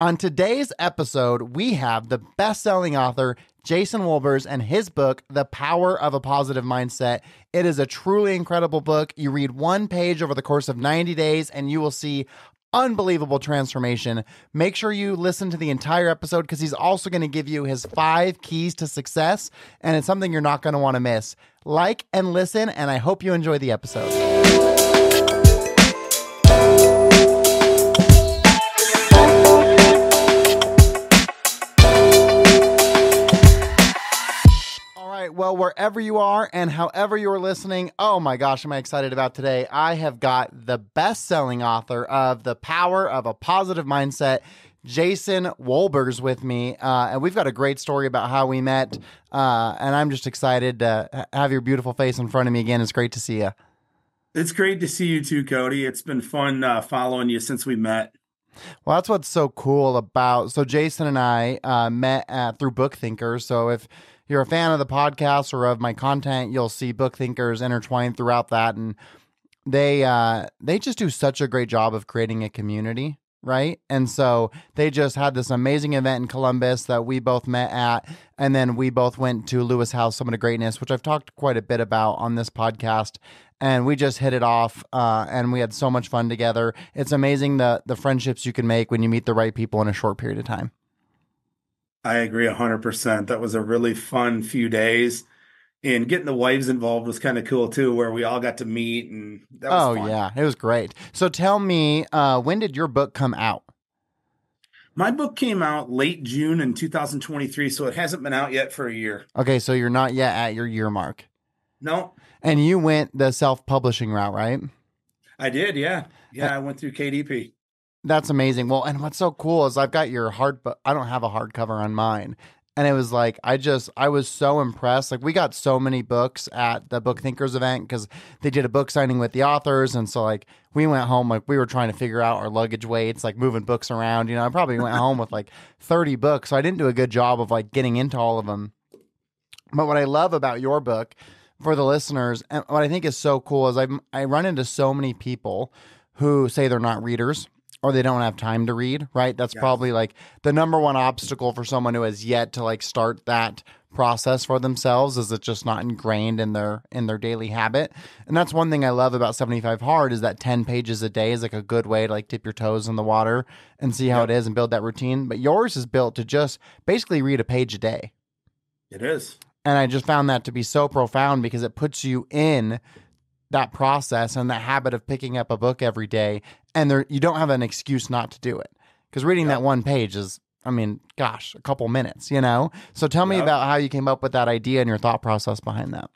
On today's episode, we have the best-selling author, Jason Wolbers, and his book, The Power of a Positive Mindset. It is a truly incredible book. You read one page over the course of 90 days, and you will see unbelievable transformation. Make sure you listen to the entire episode because he's also going to give you his 5 keys to success, and it's something you're not going to want to miss. Like and listen, and I hope you enjoy the episode. Well, wherever you are and however you're listening, oh my gosh, am I excited about today. I have got the best-selling author of The Power of a Positive Mindset, Jason Wolbers, with me. And we've got a great story about how we met. And I'm just excited to have your beautiful face in front of me again. It's great to see you. It's great to see you too, Cody. It's been fun following you since we met. Well, that's what's so cool about. So Jason and I met through Book Thinkers. So if you're a fan of the podcast or of my content, you'll see Book Thinkers intertwined throughout that. And they just do such a great job of creating a community, right? And so they just had this amazing event in Columbus that we both met at. And then we both went to Lewis House Summit of Greatness, which I've talked quite a bit about on this podcast. And we just hit it off, and we had so much fun together. It's amazing the friendships you can make when you meet the right people in a short period of time. I agree 100%. That was a really fun few days. And getting the wives involved was kind of cool too, where we all got to meet, and that was fun. Yeah, it was great. So tell me, when did your book come out? My book came out late June in 2023, so it hasn't been out yet for a year. Okay, so you're not yet at your year mark. No. And you went the self-publishing route, right? I did, yeah. Yeah, I went through KDP. That's amazing. Well, and what's so cool is I've got your book. I don't have a hardcover on mine. And it was like, I was so impressed. Like, we got so many books at the Book Thinkers event because they did a book signing with the authors. And so, like, we went home, like, we were trying to figure out our luggage weights, like moving books around. You know, I probably went home with like 30 books. So I didn't do a good job of like getting into all of them. But what I love about your book for the listeners, and what I think is so cool is I run into so many people who say they're not readers or they don't have time to read, right? That's probably like the number one obstacle for someone who has yet to like start that process for themselves, is it's just not ingrained in their daily habit. And that's one thing I love about 75 Hard is that 10 pages a day is like a good way to like dip your toes in the water and see how it is and build that routine. But yours is built to just basically read a page a day. It is. And I just found that to be so profound because it puts you in that process and that habit of picking up a book every day. And you don't have an excuse not to do it. Because reading that one page is, I mean, gosh, a couple minutes, you know? So tell me about how you came up with that idea and your thought process behind that.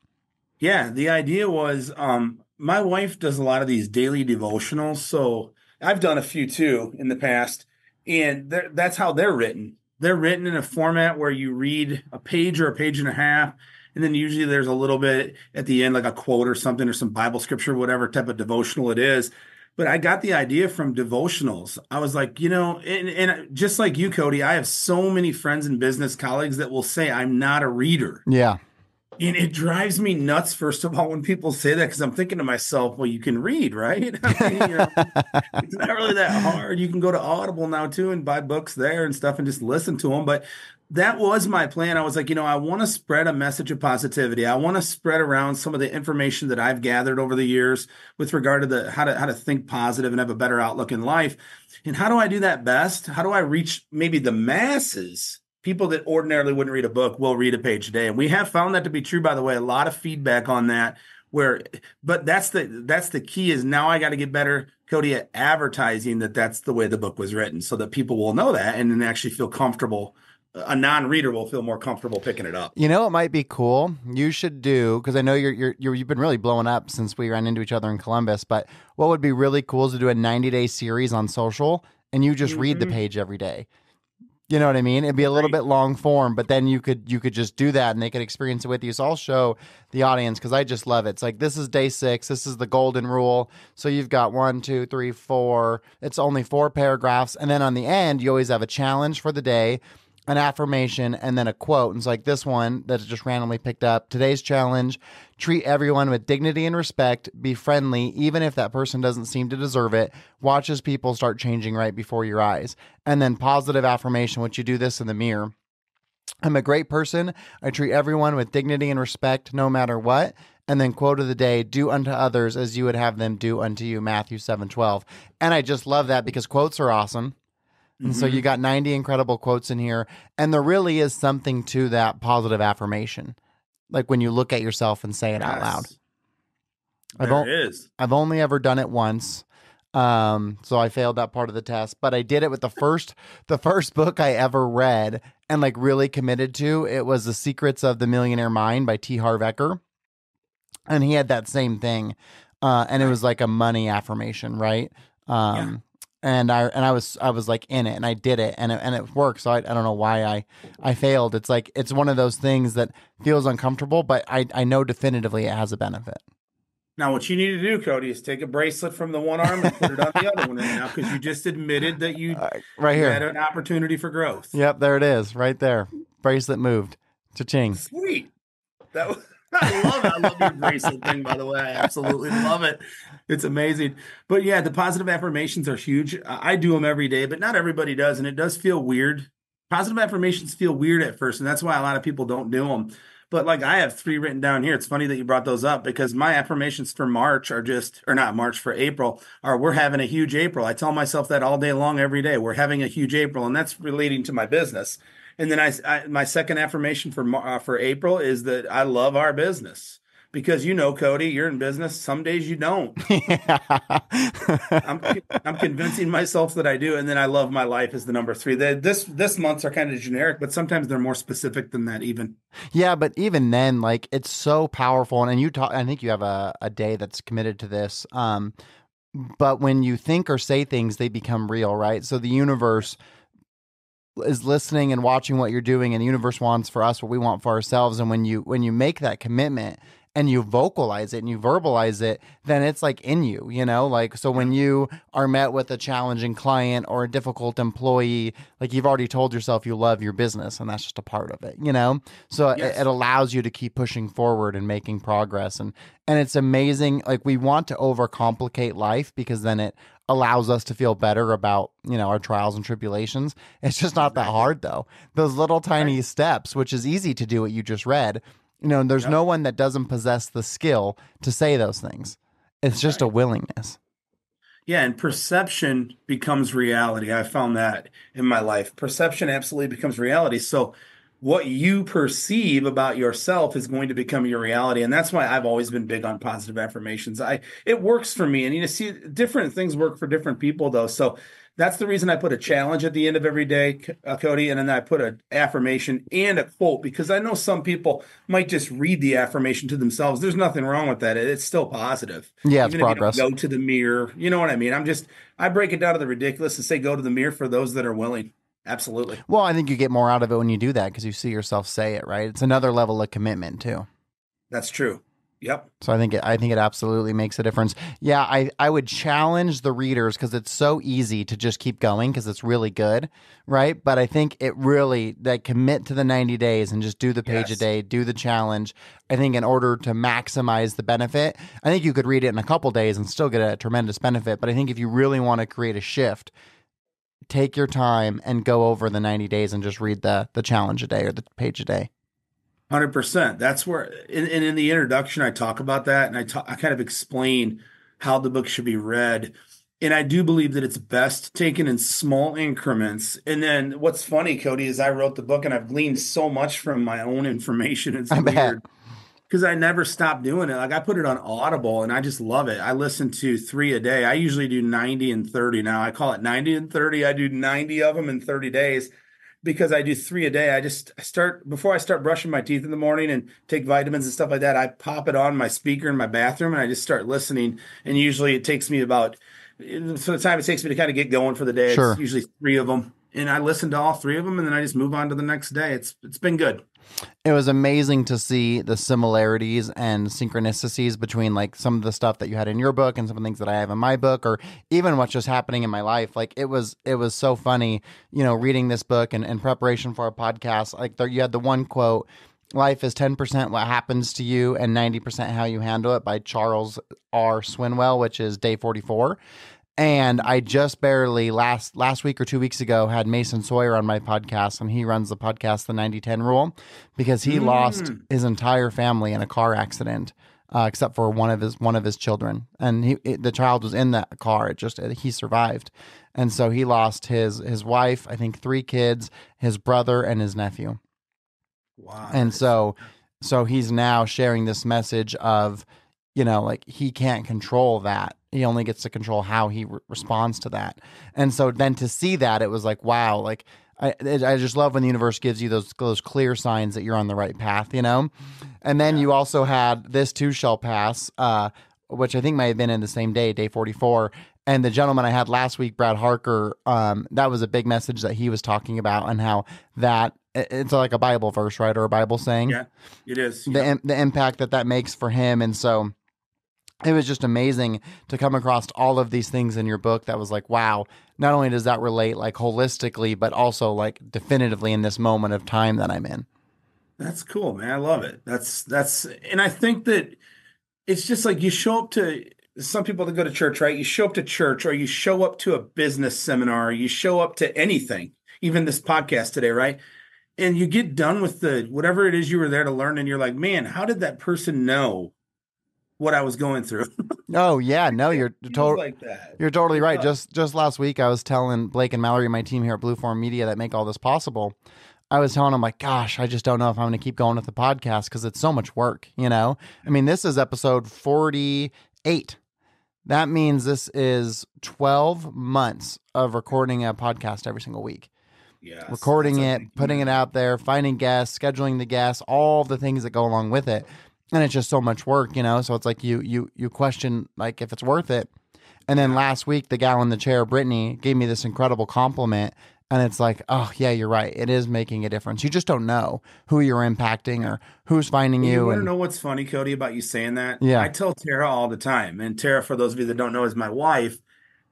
Yeah, the idea was my wife does a lot of these daily devotionals. So I've done a few too in the past. And that's how they're written. They're written in a format where you read a page or a page and a half, and then usually there's a little bit at the end, like a quote or something, or some Bible scripture, whatever type of devotional it is. But I got the idea from devotionals. I was like, you know, and just like you, Cody, I have so many friends and business colleagues that will say I'm not a reader. Yeah. And it drives me nuts, first of all, when people say that, because I'm thinking to myself, well, you can read, right? I mean, you know, it's not really that hard. You can go to Audible now, too, and buy books there and stuff and just listen to them. But that was my plan. I was like, you know, I want to spread a message of positivity. I want to spread around some of the information that I've gathered over the years with regard to how to think positive and have a better outlook in life. And how do I do that best? How do I reach maybe the masses? People that ordinarily wouldn't read a book will read a page a day. And we have found that to be true, by the way. A lot of feedback on that. But that's the key is now I got to get better, Cody, at advertising that's the way the book was written so that people will know that and then actually feel comfortable. A non-reader will feel more comfortable picking it up. You know, it might be cool. You should do, because I know you've been really blowing up since we ran into each other in Columbus. But what would be really cool is to do a 90-day series on social and you just read the page every day. You know what I mean? It'd be a little bit long form, but then you could just do that and they could experience it with you. So I'll show the audience because I just love it. It's like, this is day 6. This is the golden rule. So you've got 1, 2, 3, 4. It's only 4 paragraphs. And then on the end, you always have a challenge for the day. an affirmation, and then a quote. And it's like this one that's just randomly picked up. Today's challenge: treat everyone with dignity and respect. Be friendly, even if that person doesn't seem to deserve it. Watch as people start changing right before your eyes. And then positive affirmation, which you do this in the mirror. I'm a great person. I treat everyone with dignity and respect, no matter what. And then quote of the day: do unto others as you would have them do unto you. Matthew 7:12. And I just love that because quotes are awesome. And so you Hmm. got 90 incredible quotes in here. And there really is something to that positive affirmation. Like when you look at yourself and say it out loud. Yes, I've, there o- is. I've only ever done it once. So I failed that part of the test, but I did it with the first book I ever read and like really committed to. It was The Secrets of the Millionaire Mind by T. Harv Eker. And he had that same thing. And it Nice. was like a money affirmation, right? Yeah. Um, and I was like in it and I did it and it worked. So I don't know why I failed. It's like, it's one of those things that feels uncomfortable, but I know definitively it has a benefit. Now, what you need to do, Cody, is take a bracelet from the one arm and put it on the other one right now, because you just admitted that Right you had here. an opportunity for growth. Yep, there it is, right there. Bracelet moved. Cha-ching. Sweet. That was, I love it. I love your bracelet thing, by the way. I absolutely love it. It's amazing. But yeah, the positive affirmations are huge. I do them every day, but not everybody does, and it does feel weird. Positive affirmations feel weird at first, and that's why a lot of people don't do them. But like I have three written down here. It's funny that you brought those up, because my affirmations for March are just, or not March, for April are, we're having a huge April. I tell myself that all day long, every day. We're having a huge April, and that's relating to my business. And then my second affirmation for April is that I love our business, because Cody, you're in business. Some days you don't. Yeah. I'm convincing myself that I do, and then I love my life is the number three. This months are kind of generic, but sometimes they're more specific than that even. Yeah, but even then, like it's so powerful. And you talk, I think you have a day that's committed to this. But when you think or say things, they become real, right? So the universe is listening and watching what you're doing, and the universe wants for us what we want for ourselves. And when you make that commitment and you vocalize it and you verbalize it, then it's like in you, like, so Yeah. when you are met with a challenging client or a difficult employee, like you've already told yourself you love your business, and that's just a part of it. So it Yes. allows you to keep pushing forward and making progress. And it's amazing. Like we want to overcomplicate life because then it allows us to feel better about, our trials and tribulations. It's just not that Exactly. hard though. Those little Right. tiny steps, which is easy to do what you just read, there's Yep. no one that doesn't possess the skill to say those things. It's That's just a right. willingness. Yeah, and perception becomes reality. I found that in my life. Perception absolutely becomes reality. So what you perceive about yourself is going to become your reality. And that's why I've always been big on positive affirmations. It works for me. And see, different things work for different people though. So that's the reason I put a challenge at the end of every day, Cody, and then I put an affirmation and a quote, because I know some people might just read the affirmation to themselves. There's nothing wrong with that. It's still positive, Yeah, it's even if you don't progress. go to the mirror. You know what I mean? I break it down to the ridiculous and say go to the mirror for those that are willing. Absolutely. Well, I think you get more out of it when you do that because you see yourself say it, right? It's another level of commitment too. That's true. Yep. So I think it absolutely makes a difference. Yeah, I would challenge the readers because it's so easy to just keep going because it's really good, right? But I think it really that commit to the 90 days and just do the page a Yes. day, do the challenge. I think in order to maximize the benefit, I think you could read it in a couple days and still get a tremendous benefit. But I think if you really want to create a shift, take your time and go over the 90 days and just read the challenge a day or the page a day. 100%. That's where, and in the introduction, I talk about that, and I kind of explain how the book should be read. And I do believe that it's best taken in small increments. And then what's funny, Cody, is I wrote the book and I've gleaned so much from my own information. It's I bet. weird because I never stopped doing it. Like I put it on Audible and I just love it. I listen to three a day. I usually do 90 and 30 now. I call it 90 and 30. I do 90 of them in 30 days because I do three a day. I start before I start brushing my teeth in the morning and take vitamins and stuff like that. I pop it on my speaker in my bathroom and I just start listening. And usually it takes me about, for the time it takes me to kind of get going for the day, it's Sure. usually three of them. and I listen to all three of them, and then I just move on to the next day. It's been good. It was amazing to see the similarities and synchronicities between like some of the stuff that you had in your book and some of the things that I have in my book, or even what's just happening in my life. Like it was so funny, reading this book and in preparation for our podcast. Like there, you had the one quote, "Life is 10% what happens to you and 90% how you handle it," by Charles R. Swinwell, which is day 44. And I just barely last week or 2 weeks ago had Mason Sawyer on my podcast, and he runs the podcast, The 90/10 Rule, because he lost Mm. his entire family in a car accident, except for one of his children, and the child was in that car. He survived, and so he lost his wife, I think 3 kids, his brother, and his nephew. Wow, that And is so. so he's now sharing this message of, like he can't control that. He only gets to control how he responds to that. And so then to see that, it was like, wow, like I just love when the universe gives you those clear signs that you're on the right path. And then Yeah. you also had This Too Shall Pass, which I think might have been in the same day 44. And the gentleman I had last week, Brad Harker, that was a big message that he was talking about, and how that it's like a Bible verse, right? Or a Bible saying, Yeah, it is. Yep. the impact that makes for him. And so it was just amazing to come across all of these things in your book that was like, wow, not only does that relate like holistically, but also like definitively in this moment of time that I'm in. That's cool, man. I love it. And I think that it's just like you show up to some people that go to church, right? You show up to church, or you show up to a business seminar, or you show up to anything, even this podcast today, right? And you get done with the whatever it is you were there to learn, and you're like, man, how did that person know what I was going through? Oh yeah, no, It you're feels total. like that. You're totally It right. does. Just last week, I was telling Blake and Mallory, my team here at Blue Form Media that make all this possible. I was telling them like, gosh, I just don't know if I'm going to keep going with the podcast because it's so much work. I mean, this is episode 48. That means this is 12 months of recording a podcast every single week. Yes, that's Recording a it, big putting it commitment. out there, finding guests, scheduling the guests, all the things that go along with it. And it's just so much work. So it's like you question like if it's worth it. And then Yeah. last week, the gal in the chair, Brittany, gave me this incredible compliment. And it's like, oh, yeah, you're right. It is making a difference. You just don't know who you're impacting or who's finding Well, you you. want to And know what's funny, Cody, about you saying that? yeah, I tell Tara all the time, and Tara, for those of you that don't know, is my wife.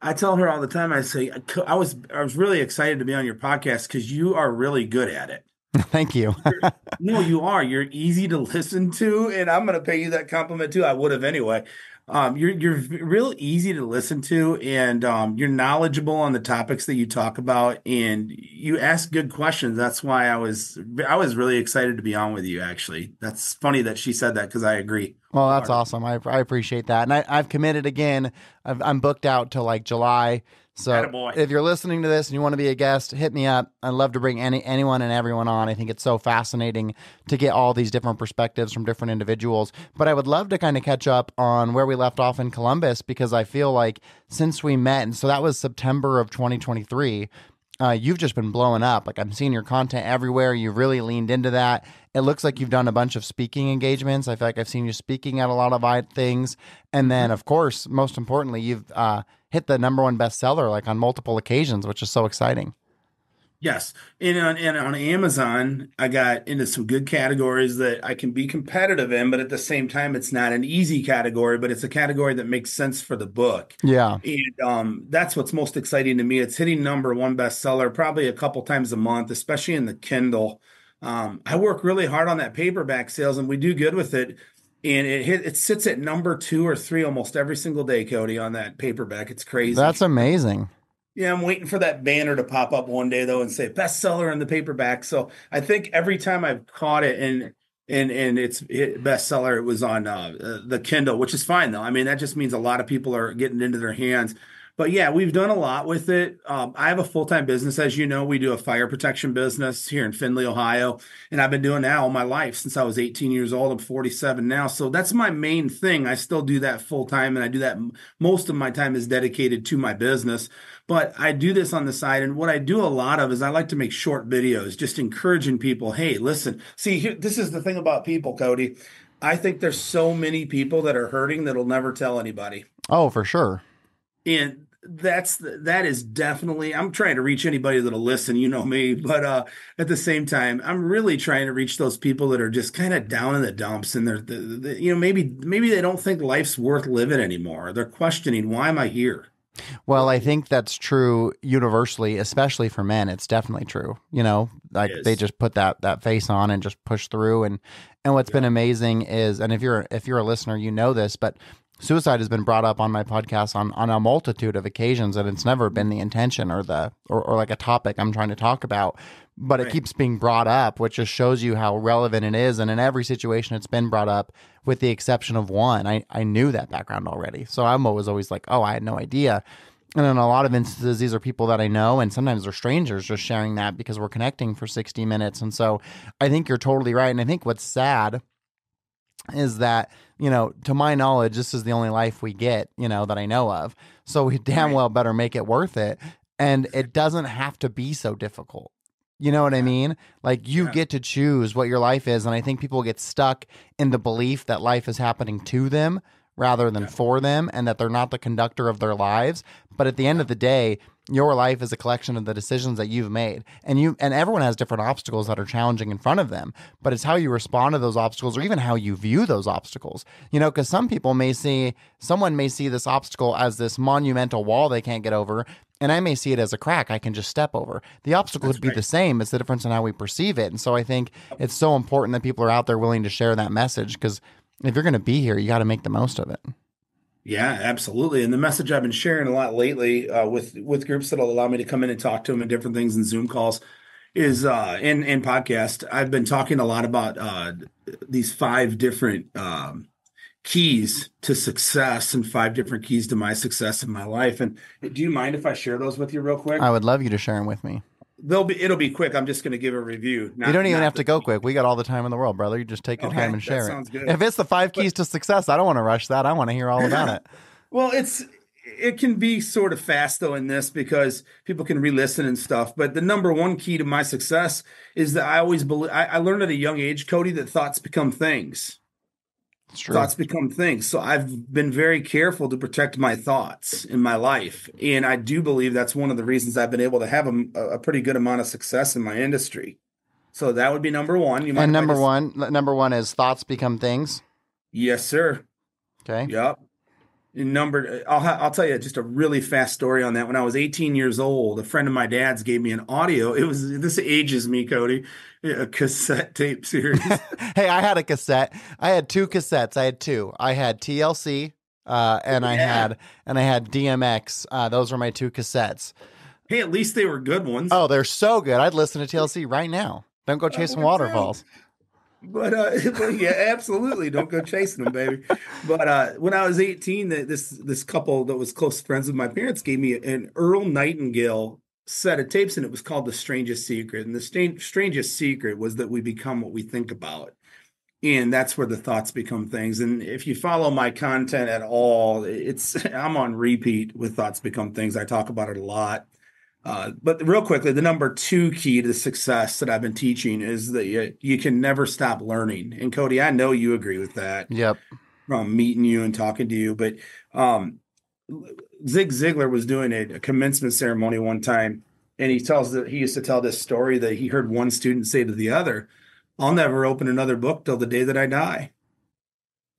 I tell her all the time. I say, I was really excited to be on your podcast because you are really good at it. thank you. You're, no, you are. You're easy to listen to, and I'm going to pay you that compliment too. I would have anyway. You're real easy to listen to, and you're knowledgeable on the topics that you talk about, and you ask good questions. That's why I was really excited to be on with you. Actually, that's funny that she said that because I agree Well, that's wholeheartedly. awesome. I appreciate that. And I've committed again. I'm booked out till like July. So Attaboy. if you're listening to this and you want to be a guest, hit me up. I'd love to bring anyone and everyone on. I think it's so fascinating to get all these different perspectives from different individuals. But I would love to kind of catch up on where we left off in Columbus, because I feel like since we met, and so that was September of 2023, you've just been blowing up. Like I'm seeing your content everywhere. You've really leaned into that. It looks like you've done a bunch of speaking engagements. I feel like I've seen you speaking at a lot of things. And then, Mhm. of course, most importantly, you've hit the number one bestseller like on multiple occasions, which is so exciting. Yes. And on Amazon, I got into some good categories that I can be competitive in, but at the same time, it's not an easy category, but it's a category that makes sense for the book. Yeah, And that's what's most exciting to me. It's hitting number one bestseller probably a couple times a month, especially in the Kindle. I work really hard on that paperback sales, and we do good with it. And it sits at number two or three almost every single day, Cody, on that paperback. It's that's crazy. amazing. Yeah, I'm waiting for that banner to pop up one day though and say bestseller in the paperback. So I think every time I've caught it and it's hit bestseller, it was on the Kindle, which is fine though. I mean, that just means a lot of people are getting into their hands. But yeah, we've done a lot with it. I have a full-time business, as you know. We do a fire protection business here in Findlay, Ohio, and I've been doing that all my life since I was 18 years old. I'm 47 now, so that's my main thing. I still do that full time, and I do that. Most of my time is dedicated to my business. But I do this on the side, and what I do a lot of is I like to make short videos, just encouraging people. Hey, listen, see, this is the thing about people, Cody. I think there's so many people that are hurting that'll never tell anybody. Oh, for sure. And that is definitely, I'm trying to reach anybody that'll listen, you know me, but at the same time, I'm really trying to reach those people that are just kind of down in the dumps, and maybe they don't think life's worth living anymore. They're questioning, why am I here? Well, I Well, think that's true universally, especially for men. It's definitely true. it Like they is. just put that face on and just push through. And what's been Yep. amazing is, and if you're a listener, you know this, but suicide has been brought up on my podcast on a multitude of occasions, and it's never been the intention or like a topic I'm trying to talk about. But it Right. keeps being brought up, which just shows you how relevant it is. And in every situation, it's been brought up, with the exception of one. I knew that background already, so I'm always like, oh, I had no idea. And in a lot of instances, these are people that I know, and sometimes they're strangers just sharing that because we're connecting for 60 minutes. And so I think you're totally right. And I think what's sad is that, to my knowledge, this is the only life we get, that I know of. So we damn Right. well better make it worth it. And it doesn't have to be so difficult. You know what I Yeah. mean? Like, you Yeah. get to choose what your life is. And I think people get stuck in the belief that life is happening to them rather than Yeah. for them, and that they're not the conductor of their lives. But at the end Yeah. of the day, your life is a collection of the decisions that you've made. And everyone has different obstacles that are challenging in front of them. But it's how you respond to those obstacles, or even how you view those obstacles. Because someone may see this obstacle as this monumental wall they can't get over, and I may see it as a crack I can just step over. The obstacle That's would be right. the same. It's the difference in how we perceive it. And so I think it's so important that people are out there willing to share that message, because if you're going to be here, you got to make the most of it. Yeah, absolutely. And the message I've been sharing a lot lately with groups that'll allow me to come in and talk to them and different things in Zoom calls is in podcast. I've been talking a lot about these five different keys to success and five different keys to my success in my life. And do you mind if I share those with you real quick? I would love you to share them with me. It'll be quick. I'm just going to give a review. You don't even Not have to the go quick. We got all the time in the world, brother. You just take your time Okay, and that share it. sounds good. If it's the five But keys to success, I don't want to rush that. I want to hear all about it. well, it can be sort of fast though in this because people can re-listen and stuff. But the number one key to my success is that I always believe I learned at a young age, Cody, that thoughts become things. It's true. Thoughts become things. So I've been very careful to protect my thoughts in my life. And I do believe that's one of the reasons I've been able to have a pretty good amount of success in my industry. So that would be number one. You mind And if I just, number one is thoughts become things. yes, sir. Okay. Yep. I'll tell you just a really fast story on that. When I was 18 years old, a friend of my dad's gave me an audio. This ages me, Cody, a cassette tape series. Hey, I had a cassette. I had two cassettes. I had two. I had TLC, Oh, yeah. and I had DMX. Those were my two cassettes. Hey, at least they were good ones. Oh, they're so good. I'd listen to TLC right now. Don't go I chasing would too. waterfalls. But yeah, absolutely. Don't go chasing them, baby. But when I was 18, this couple that was close friends with my parents gave me an Earl Nightingale set of tapes, and it was called The Strangest Secret. And the strangest secret was that we become what we think about. And that's where the thoughts become things. And if you follow my content at all, I'm on repeat with thoughts become things. I talk about it a lot. But real quickly, the number two key to success that I've been teaching is that you can never stop learning. And Cody, I know you agree with that Yep. from meeting you and talking to you. But um, Zig Ziglar was doing a commencement ceremony one time, and he used to tell this story that he heard one student say to the other, "I'll never open another book till the day that I die."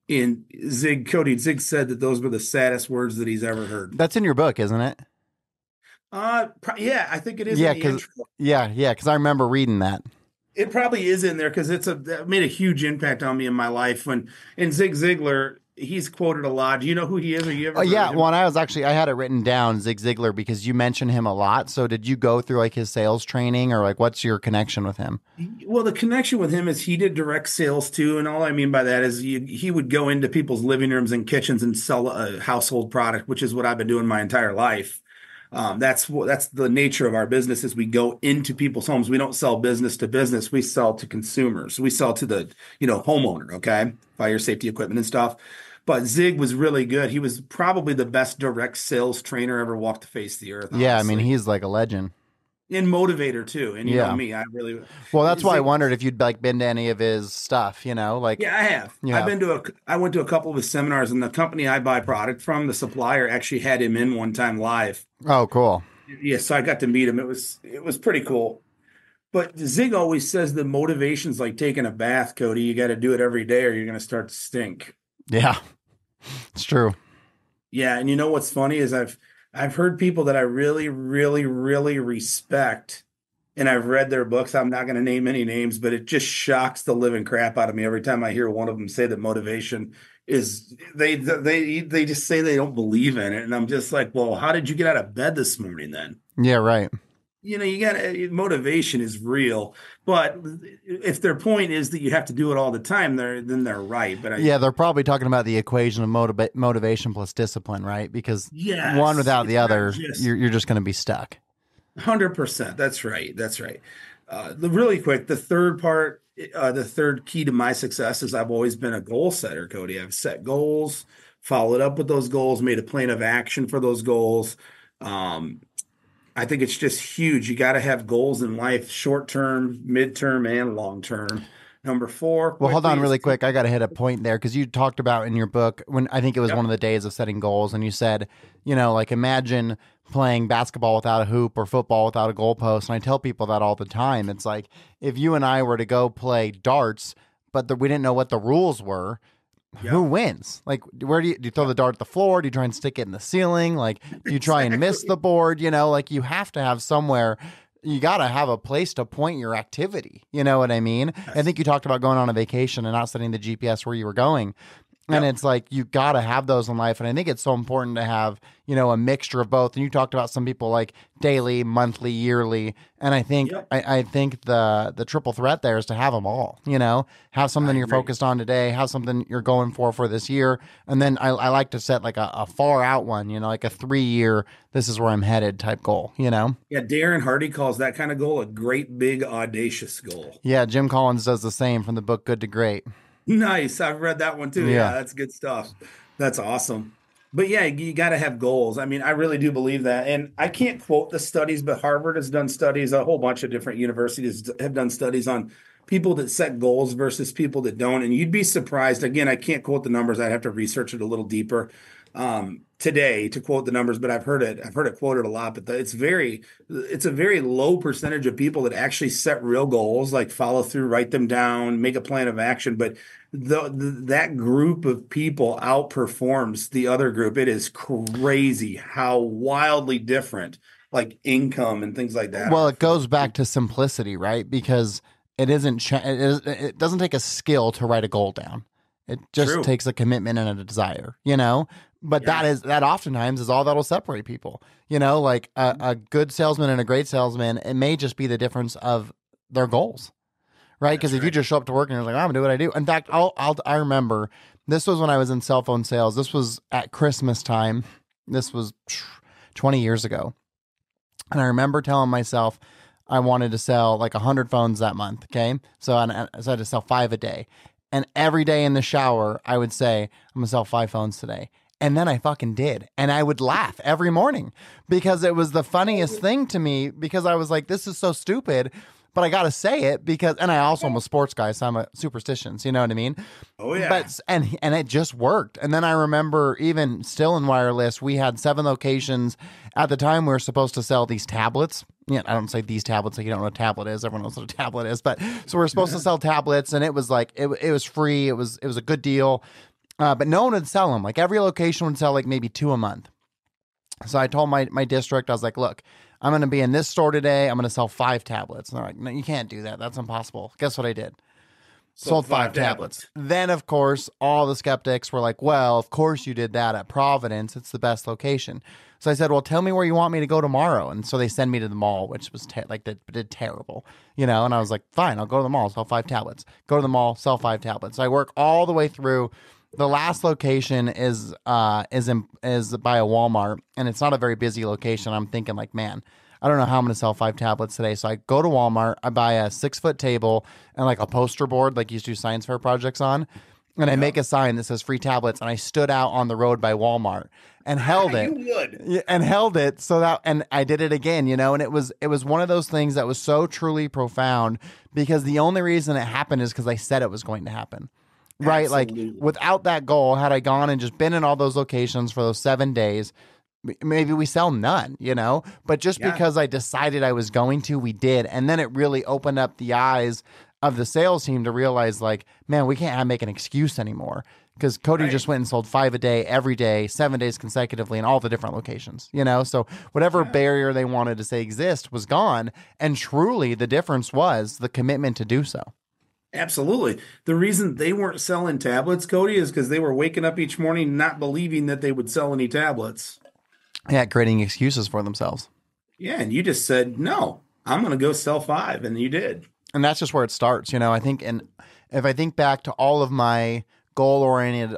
And Zig said that those were the saddest words that he's ever heard. That's in your book, isn't it? Yeah, I think it is in Yeah, the intro. because I remember reading that. It probably is in there because that made a huge impact on me in my life. And Zig Ziglar, he's quoted a lot. Do you know who he is? Or you Oh ever heard of yeah, him? well, and I had it written down, Zig Ziglar, because you mentioned him a lot. So did you go through like his sales training, or like what's your connection with him? Well, the connection with him is he did direct sales too, and all I mean by that is he would go into people's living rooms and kitchens and sell a household product, which is what I've been doing my entire life. That's the nature of our business is we go into people's homes. We don't sell business to business. We sell to consumers. We sell to the, homeowner, okay? Fire safety equipment and stuff. But Zig was really good. He was probably the best direct sales trainer ever walked the face of the earth, Yeah, I mean honestly. he's like a legend. and motivator too. And you know Yeah. me, I really Well, that's why I Zig. wondered if you'd like been to any of his stuff, like Yeah, I have. you have. I went to a couple of his seminars, and the company I buy product from, the supplier, actually had him in one time live. Oh, cool. Yeah, so I got to meet him. It was pretty cool. But Zig always says the motivation's like taking a bath, Cody. You got to do it every day, or you're going to start to stink. Yeah, it's true. Yeah, and you know what's funny is I've heard people that I really, really, really respect, and I've read their books. I'm not going to name any names, but it just shocks the living crap out of me every time I hear one of them say that motivation is they just say they don't believe in it, and I'm just like, well, how did you get out of bed this morning then? Yeah, right. You know, you got motivation is real, but if their point is that you have to do it all the time, they're right. But Yeah, they're probably talking about the equation of motivation plus discipline, right? Because one yes, without the it's not other, just you're just going to be stuck. 100%. That's right. That's right. Really quick, the third part, the third key to my success is I've always been a goal setter, Cody. I've set goals, followed up with those goals, made a plan of action for those goals. Um, I think it's just huge. You got to have goals in life, short term, midterm, and long term. Number four, Well, hold on quickly is really quick. I got to hit a point there because you talked about in your book when I think it was one yep, of the days of setting goals, and you said, like imagine playing basketball without a hoop or football without a goalpost. And I tell people that all the time. It's like if you and I were to go play darts, but we didn't know what the rules were, who yep, wins? Like, where do you throw the dart at the floor? Do you try and stick it in the ceiling? Like, do you try and miss the exactly. board? Like you have to have somewhere. You got to have a place to point your activity. You know what I mean? I Yes. think you talked about going on a vacation and not setting the GPS where you were going. And Yep. it's like you got to have those in life. And I think it's so important to have, a mixture of both. And you talked about some people like daily, monthly, yearly. And I think Yep. I think the triple threat there is to have them all, have something I you're agree. focused on today, have something you're going for this year. And then I like to set like a far out one, like a 3 year, this is where I'm headed type goal. Yeah, Darren Hardy calls that kind of goal a great big audacious goal. Yeah. Jim Collins does the same from the book Good to Great. Nice. I've read that one too. Yeah. Yeah, that's good stuff. That's awesome. But yeah, you got to have goals. I mean, I really do believe that. And I can't quote the studies, but Harvard has done studies. A whole bunch of different universities have done studies on people that set goals versus people that don't. And you'd be surprised. Again, I can't quote the numbers. I'd have to research it a little deeper today to quote the numbers, but I've heard it. I've heard it quoted a lot. But it's a very low percentage of people that actually set real goals, like follow through, write them down, make a plan of action. But that group of people outperforms the other group. It is crazy how wildly different like income and things like that Well, are it for those goes back people. to simplicity, right? Because it isn't. It doesn't take a skill to write a goal down. It just True. takes a commitment and a desire. But Yeah, that oftentimes is all that'll separate people. Like a good salesman and a great salesman. It may just be the difference of their goals, right? Because that's if you right. just show up to work and you're like, I'm gonna do what I do. In fact, I remember this was when I was in cell phone sales. This was at Christmas time. This was 20 years ago. And I remember telling myself I wanted to sell like 100 phones that month. Okay. So I had to sell 5 a day. And every day in the shower, I would say, I'm going to sell 5 phones today. And then I fucking did. And I would laugh every morning because it was the funniest thing to me because I was like, this is so stupid. But I got to say it because, and I also am a sports guy, so I'm a superstitions, you know what I mean? Oh yeah. And it just worked. And then I remember even still in wireless, we had 7 locations. At the time, we were supposed to sell these tablets. Yeah, I don't say these tablets like you don't know what a tablet is. Everyone knows what a tablet is. But so we're supposed to sell tablets, and it was like it was free. It was a good deal. But no one would sell them. Like every location would sell like maybe 2 a month. So I told my district, I was like, look, I'm going to be in this store today. I'm going to sell 5 tablets. And they're like, no, you can't do that. That's impossible. Guess what I did? Sold Sold five 5 tablets. tablets. Then, of course, all the skeptics were like, well, of course you did that at Providence. It's the best location. So I said, well, tell me where you want me to go tomorrow. And so they send me to the mall, which was they did terrible, and I was like, fine, I'll go to the mall, sell 5 tablets. Go to the mall, sell 5 tablets. So I work all the way through. The last location is by a Walmart, and it's not a very busy location. I'm thinking like, man, I don't know how I'm going to sell 5 tablets today. So I go to Walmart, I buy a 6-foot table and like a poster board, like you used to do science fair projects on. and I make Yep. a sign that says free tablets, and I stood out on the road by Walmart and held You it. would. Yeah, and held it so that, and I did it again, and it was one of those things that was so truly profound, because the only reason it happened is because I said it was going to happen. Right? Like, Absolutely. without that goal, had I gone and just been in all those locations for those 7 days, maybe we sell none, but just Yeah. because I decided I was going to, we did. And then it really opened up the eyes of the sales team to realize, like, man, we can't make an excuse anymore, because Cody Right. just went and sold 5 a day, every day, 7 days consecutively in all the different locations, so whatever Yeah. barrier they wanted to say exist was gone. And truly the difference was the commitment to do so. Absolutely. The reason they weren't selling tablets, Cody, is because they were waking up each morning not believing that they would sell any tablets. Yeah, creating excuses for themselves. Yeah, and you just said, no, I'm going to go sell 5, and you did. And that's just where it starts, I think. And if I think back to all of my goal oriented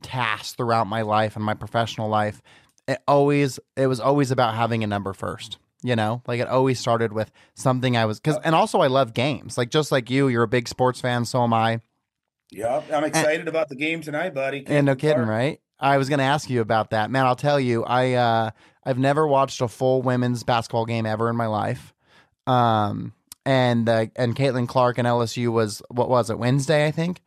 tasks throughout my life and my professional life, it was always about having a number first. Like, it always started with something I was, because, Yep. and also I love games. Like, just like you're a big sports fan, so am I. Yep. I'm And, excited about the game tonight, buddy. and no Caitlin kidding, Clark. right? I was going to ask you about that, man. I'll tell you, I've never watched a full women's basketball game ever in my life. And Caitlin Clark and LSU was, what was it, Wednesday, I think?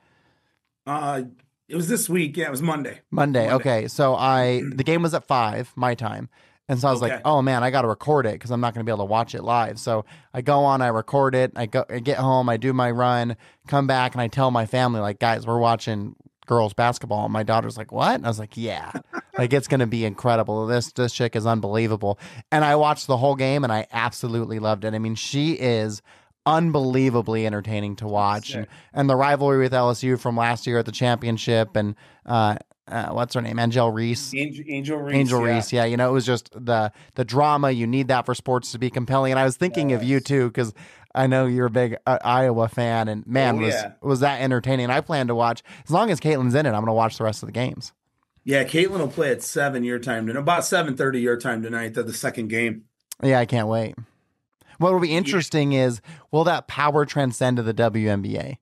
Uh, it was this week. Yeah, it was Monday. Monday. Monday. Okay. So the game was at 5 my time. And so I was like, Okay. oh man, I got to record it because I'm not going to be able to watch it live. So I go on, I record it. I get home, I do my run, come back, and I tell my family, like, guys, we're watching girls basketball. And my daughter's like, what? And I was like, yeah, like, it's going to be incredible. This chick is unbelievable. And I watched the whole game and I absolutely loved it. I mean, she is unbelievably entertaining to watch. and Sick. and the rivalry with LSU from last year at the championship, and what's her name, Angel Reese. Angel Reese. Angel Yeah. Reese, yeah, it was just the drama. You need that for sports to be compelling. And I was thinking of you Yes. too, because I know you're a big Iowa fan, and man, Oh, yeah. was that entertaining. And I plan to watch, as long as Caitlin's in it, I'm going to watch the rest of the games. Yeah, Caitlin will play at 7 your time, and about 7:30 your time tonight, the second game. Yeah, I can't wait. What will be Yeah. interesting is, will that power transcend to the WNBA?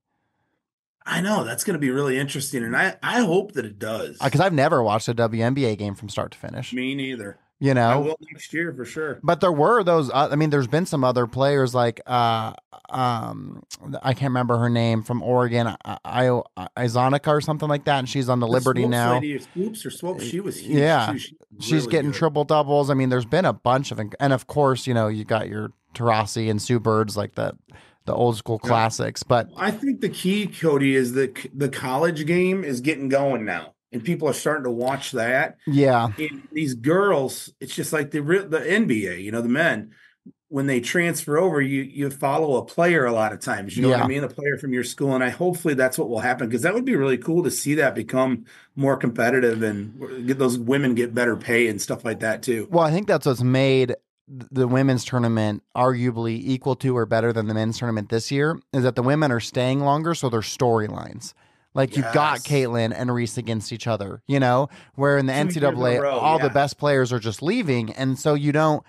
I know that's going to be really interesting, and I hope that it does. Because I've never watched a WNBA game from start to finish. Me neither. You I know, will next year for sure. but there were those. I mean, there's been some other players like I can't remember her name, from Oregon, Izonica or something like that, and she's on the The Liberty Swoops now. lady, Swoops or Swoops, she was huge Yeah, too. She was she's really getting good. triple doubles. I mean, there's been a bunch of, and of course, you got your Tarasi and Sue Birds, like the old school Yeah. classics. But I think the key, Cody, is that the college game is getting going now, and people are starting to watch that. yeah, And these girls, it's just like the NBA, the men. When they transfer over, you follow a player a lot of times. You know what I yeah. mean? A player from your school, and hopefully that's what will happen, because that would be really cool to see that become more competitive and get those women get better pay and stuff like that too. Well, I think that's what's made the women's tournament arguably equal to or better than the men's tournament this year, is that the women are staying longer, so their storylines. Like, you've got Yes. Caitlin and Reese against each other, where in the 2 years in a NCAA, row, all the yeah. best players are just leaving. And so you don't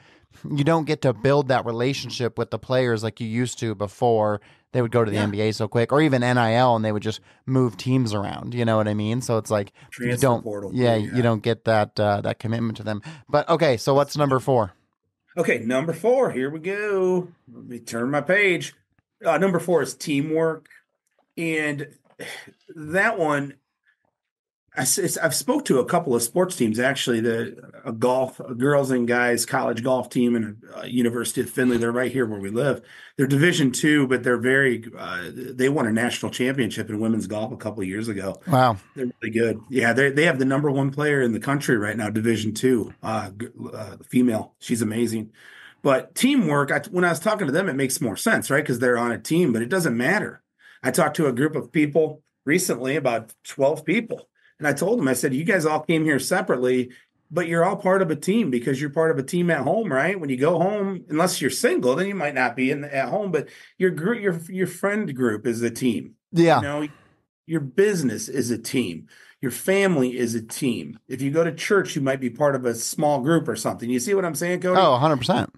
get to build that relationship with the players like you used to before they would go to the Yeah. NBA so quick, or even NIL, and they would just move teams around. You know what I mean? So it's like, you Transfer don't, portal. yeah, Yeah. you don't get that commitment to them. But okay, so what's number 4? Okay, number 4. Here we go. Let me turn my page. Number 4 is teamwork, and that one, I've spoke to a couple of sports teams actually. A girls and guys college golf team, and a University of Findlay. They're right here where we live. They're Division II, but they're very. They won a national championship in women's golf a couple of years ago. Wow. They're really good. Yeah, they have the number 1 player in the country right now, Division II, female. She's amazing. But teamwork, when I was talking to them, it makes more sense, right? Because they're on a team, but it doesn't matter. I talked to a group of people recently, about 12 people, and I told them, I said, you guys all came here separately, but you're all part of a team, because you're part of a team at home, right? When you go home, unless you're single, then you might not be at home, but your group, your friend group is a team. Yeah. Your business is a team. Your family is a team. If you go to church, you might be part of a small group or something. You see what I'm saying, Cody? Oh, 100%.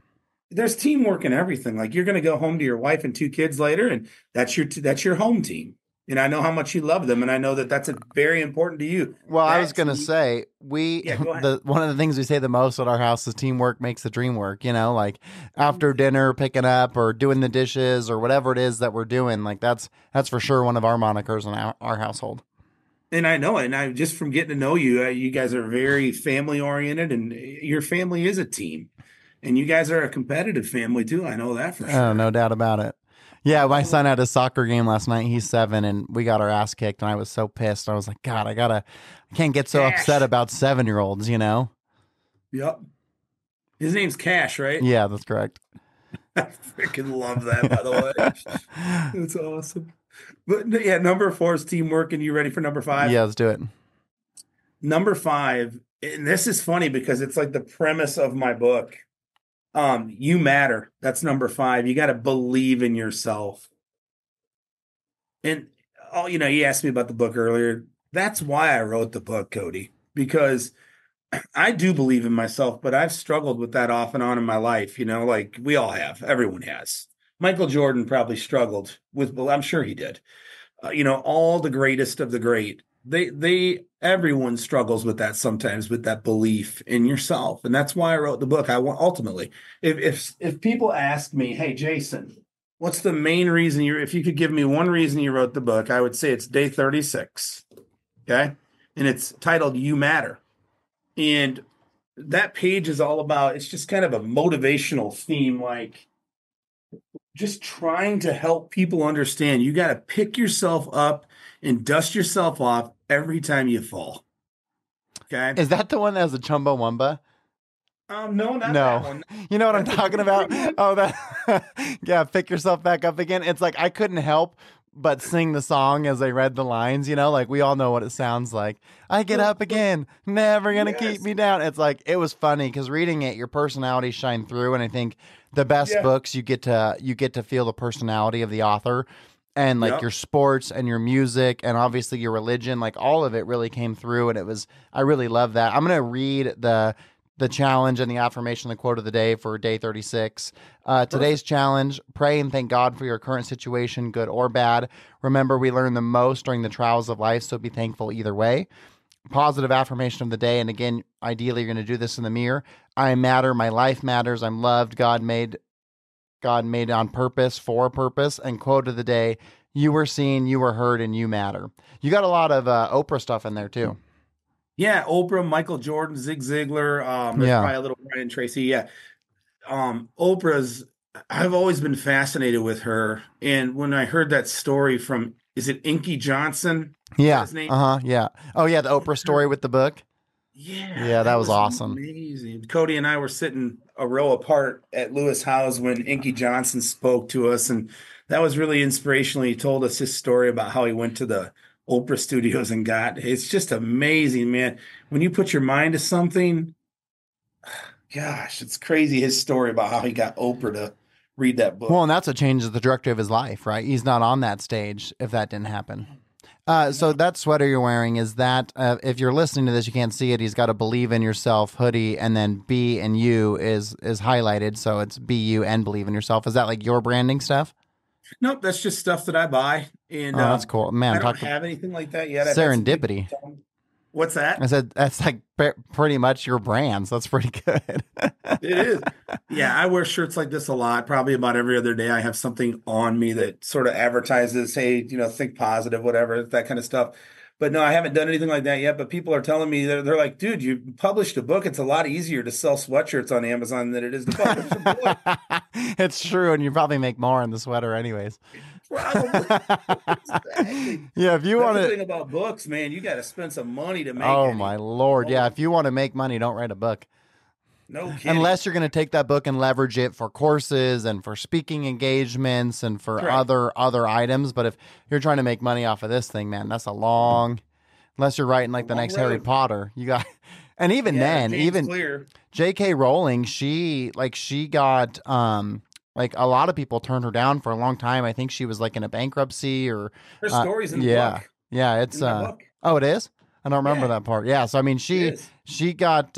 There's teamwork in everything. Like, you're going to go home to your wife and 2 kids later, and that's your home team. And I know how much you love them, and I know that that's a very important to you. Well, I was That gonna team, say we yeah, go ahead. the one of the things we say the most at our house is teamwork makes the dream work. You know, like after dinner, picking up or doing the dishes or whatever it is that we're doing. Like that's for sure one of our monikers in our household. And I know it, and I just from getting to know you, you guys are very family oriented, and your family is a team, and you guys are a competitive family too. I know that for Oh, sure. no doubt about it. Yeah, my son had a soccer game last night. He's 7, and we got our ass kicked, and I was so pissed. I was like, God, I can't get so upset Cash. about 7-year-olds, you know? Yep. His name's Cash, right? Yeah, that's correct. I freaking love that, by the way. That's awesome. But yeah, number four is teamwork, and you ready for number five? Yeah, let's do it. Number five, and this is funny because it's like the premise of my book. You matter. That's number five. You got to believe in yourself. And oh, you asked me about the book earlier. That's why I wrote the book, Cody, because I do believe in myself, but I've struggled with that off and on in my life, like we all have. Everyone has. Michael Jordan probably struggled with, well, I'm sure he did. All the greatest of the great. Everyone struggles with that sometimes, with that belief in yourself. And that's why I wrote the book. I want ultimately, if people ask me, hey, Jason, what's the main reason if you could give me one reason you wrote the book, I would say it's day 36. Okay. And it's titled You Matter. And that page is all about, it's just kind of a motivational theme, like just trying to help people understand you got to pick yourself up and dust yourself off every time you fall. Okay. Is that the one that has a Chumbawamba? No, not that No. one. You know what I'm That's a talking about? different one. Oh, that. Yeah, pick yourself back up again. It's like I couldn't help but sing the song as I read the lines, like we all know what it sounds like. I get The, up again, never gonna keep yes. me down. It's like it was funny because reading it, your personality shine through, and I think the best Yeah. books you get to feel the personality of the author, and like Yep. your sports and your music and obviously your religion, like all of it really came through, and I really love that. I'm gonna read the challenge and the affirmation, the quote of the day for day 36. Today's Perfect. challenge: pray and thank God for your current situation, good or bad. Remember, we learn the most during the trials of life, so be thankful either way. Positive affirmation of the day. And again, ideally, you're going to do this in the mirror. I matter. My life matters. I'm loved. God made on purpose for a purpose. And quote of the day: you were seen, you were heard, and you matter. You got a lot of Oprah stuff in there too. Yeah. Oprah, Michael Jordan, Zig Ziglar. There's Yeah. probably a little Brian Tracy. Yeah. Oprah's, I've always been fascinated with her. And when I heard that story from, is it Inky Johnson? Is that Yeah. his name? Uh huh. Yeah. Oh, yeah. The Oprah story with the book. Yeah, Yeah, that that was was awesome. amazing. Cody and I were sitting a row apart at Lewis House when Inky Johnson spoke to us, and that was really inspirational. He told us his story about how he went to the Oprah studios and got. It's just amazing, man. When you put your mind to something, gosh, it's crazy his story about how he got Oprah to read that Well, book. and that's what changes the trajectory of his life, right? He's not on that stage if that didn't happen. So No. that sweater you're wearing is that if you're listening to this, you can't see it. He's got a "Believe in Yourself" hoodie, and then "B" and "U" is highlighted, so it's "BU" and "Believe in Yourself." Is that like your branding stuff? Nope, that's just stuff that I buy, and Oh, that's cool, man. I don't Talk have anything like that yet. I've had some people serendipity. tell me, what's I that? said that's like pretty much your brand, so that's pretty good. It is. Yeah, I wear shirts like this a lot. Probably about every other day, I have something on me that sort of advertises, hey, think positive, whatever, that kind of stuff. But no, I haven't done anything like that yet. But people are telling me they're like, dude, you published a book. It's a lot easier to sell sweatshirts on Amazon than it is to publish a book. It's true, and you probably make more in the sweater, anyways. Probably. Exactly. Yeah, if you That's want the to. thing about books, man. You got to spend some money to make Oh my any. lord, yeah. Oh, If you want to make money, don't write a book. no kidding. Unless you're going to take that book and leverage it for courses and for speaking engagements and for Right. other items. But if you're trying to make money off of this thing, man, that's a long. Unless you're writing A like the long next Harry road. Potter, you got. And even Yeah, then, James even Clear. J.K. Rowling, she got like a lot of people turned her down for a long time. I think she was like in a bankruptcy or Her story's in the yeah. book, Yeah, it's in my book. oh, it is? I don't remember Yeah, that part. Yeah, so I mean it she is. she got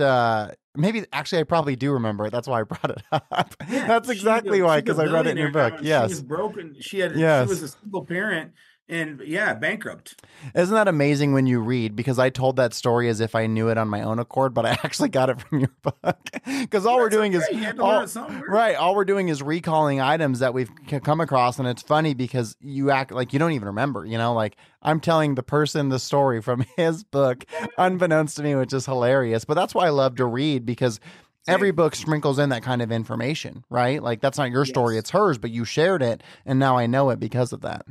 maybe actually I probably do remember it. That's why I brought it up. Yeah, That's exactly why she's a cuz I read it in your billionaire now, book. and she was Yes. broken. She was Yes. a single parent, and yeah, bankrupt. Isn't that amazing when you read? Because I told that story as if I knew it on my own accord, but I actually got it from your book. Because all Well, we're that's doing is okay. You had to learn it somewhere. all we're doing is recalling items that we've come across, and it's funny because you act like you don't even remember. Like I'm telling the person the story from his book, unbeknownst to me, which is hilarious. But that's why I love to read, because every Same. book sprinkles in that kind of information, right? Like that's not your story, Yes. it's hers, but you shared it, and now I know it because of that.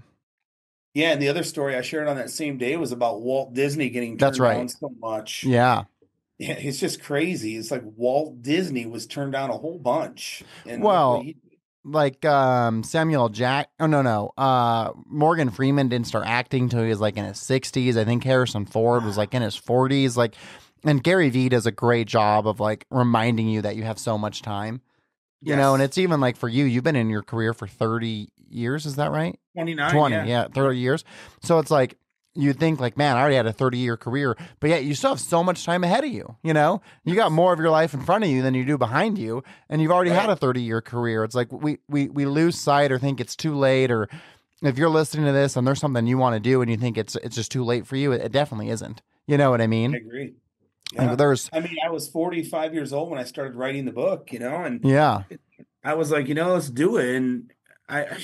Yeah, and the other story I shared on that same day was about Walt Disney getting That's turned right. down so much. Yeah. Yeah, it's just crazy. It's like Walt Disney was turned down a whole bunch, and look what Well, he like Samuel Jack oh no Morgan Freeman didn't start acting till he was like in his 60s. I think Harrison Ford was like in his 40s, like, and Gary Vee does a great job of like reminding you that you have so much time, and Yes, it's even like for you, you've been in your career for 30 years, is that right? 29, 20, yeah. yeah, Yeah. 30 years. So it's like you think like, man, I already had a 30-year career, but yet you still have so much time ahead of you. You got Yes. more of your life in front of you than you do behind you, and you've already had Right. a 30-year career. It's like we lose sight or think it's too late, or if you're listening to this and there's something you want to do and you think it's just too late for you, it definitely isn't. You know what I I mean? agree. And Yeah. there's I mean, I was 45 years old when I started writing the book, and yeah. I was like, let's do it. And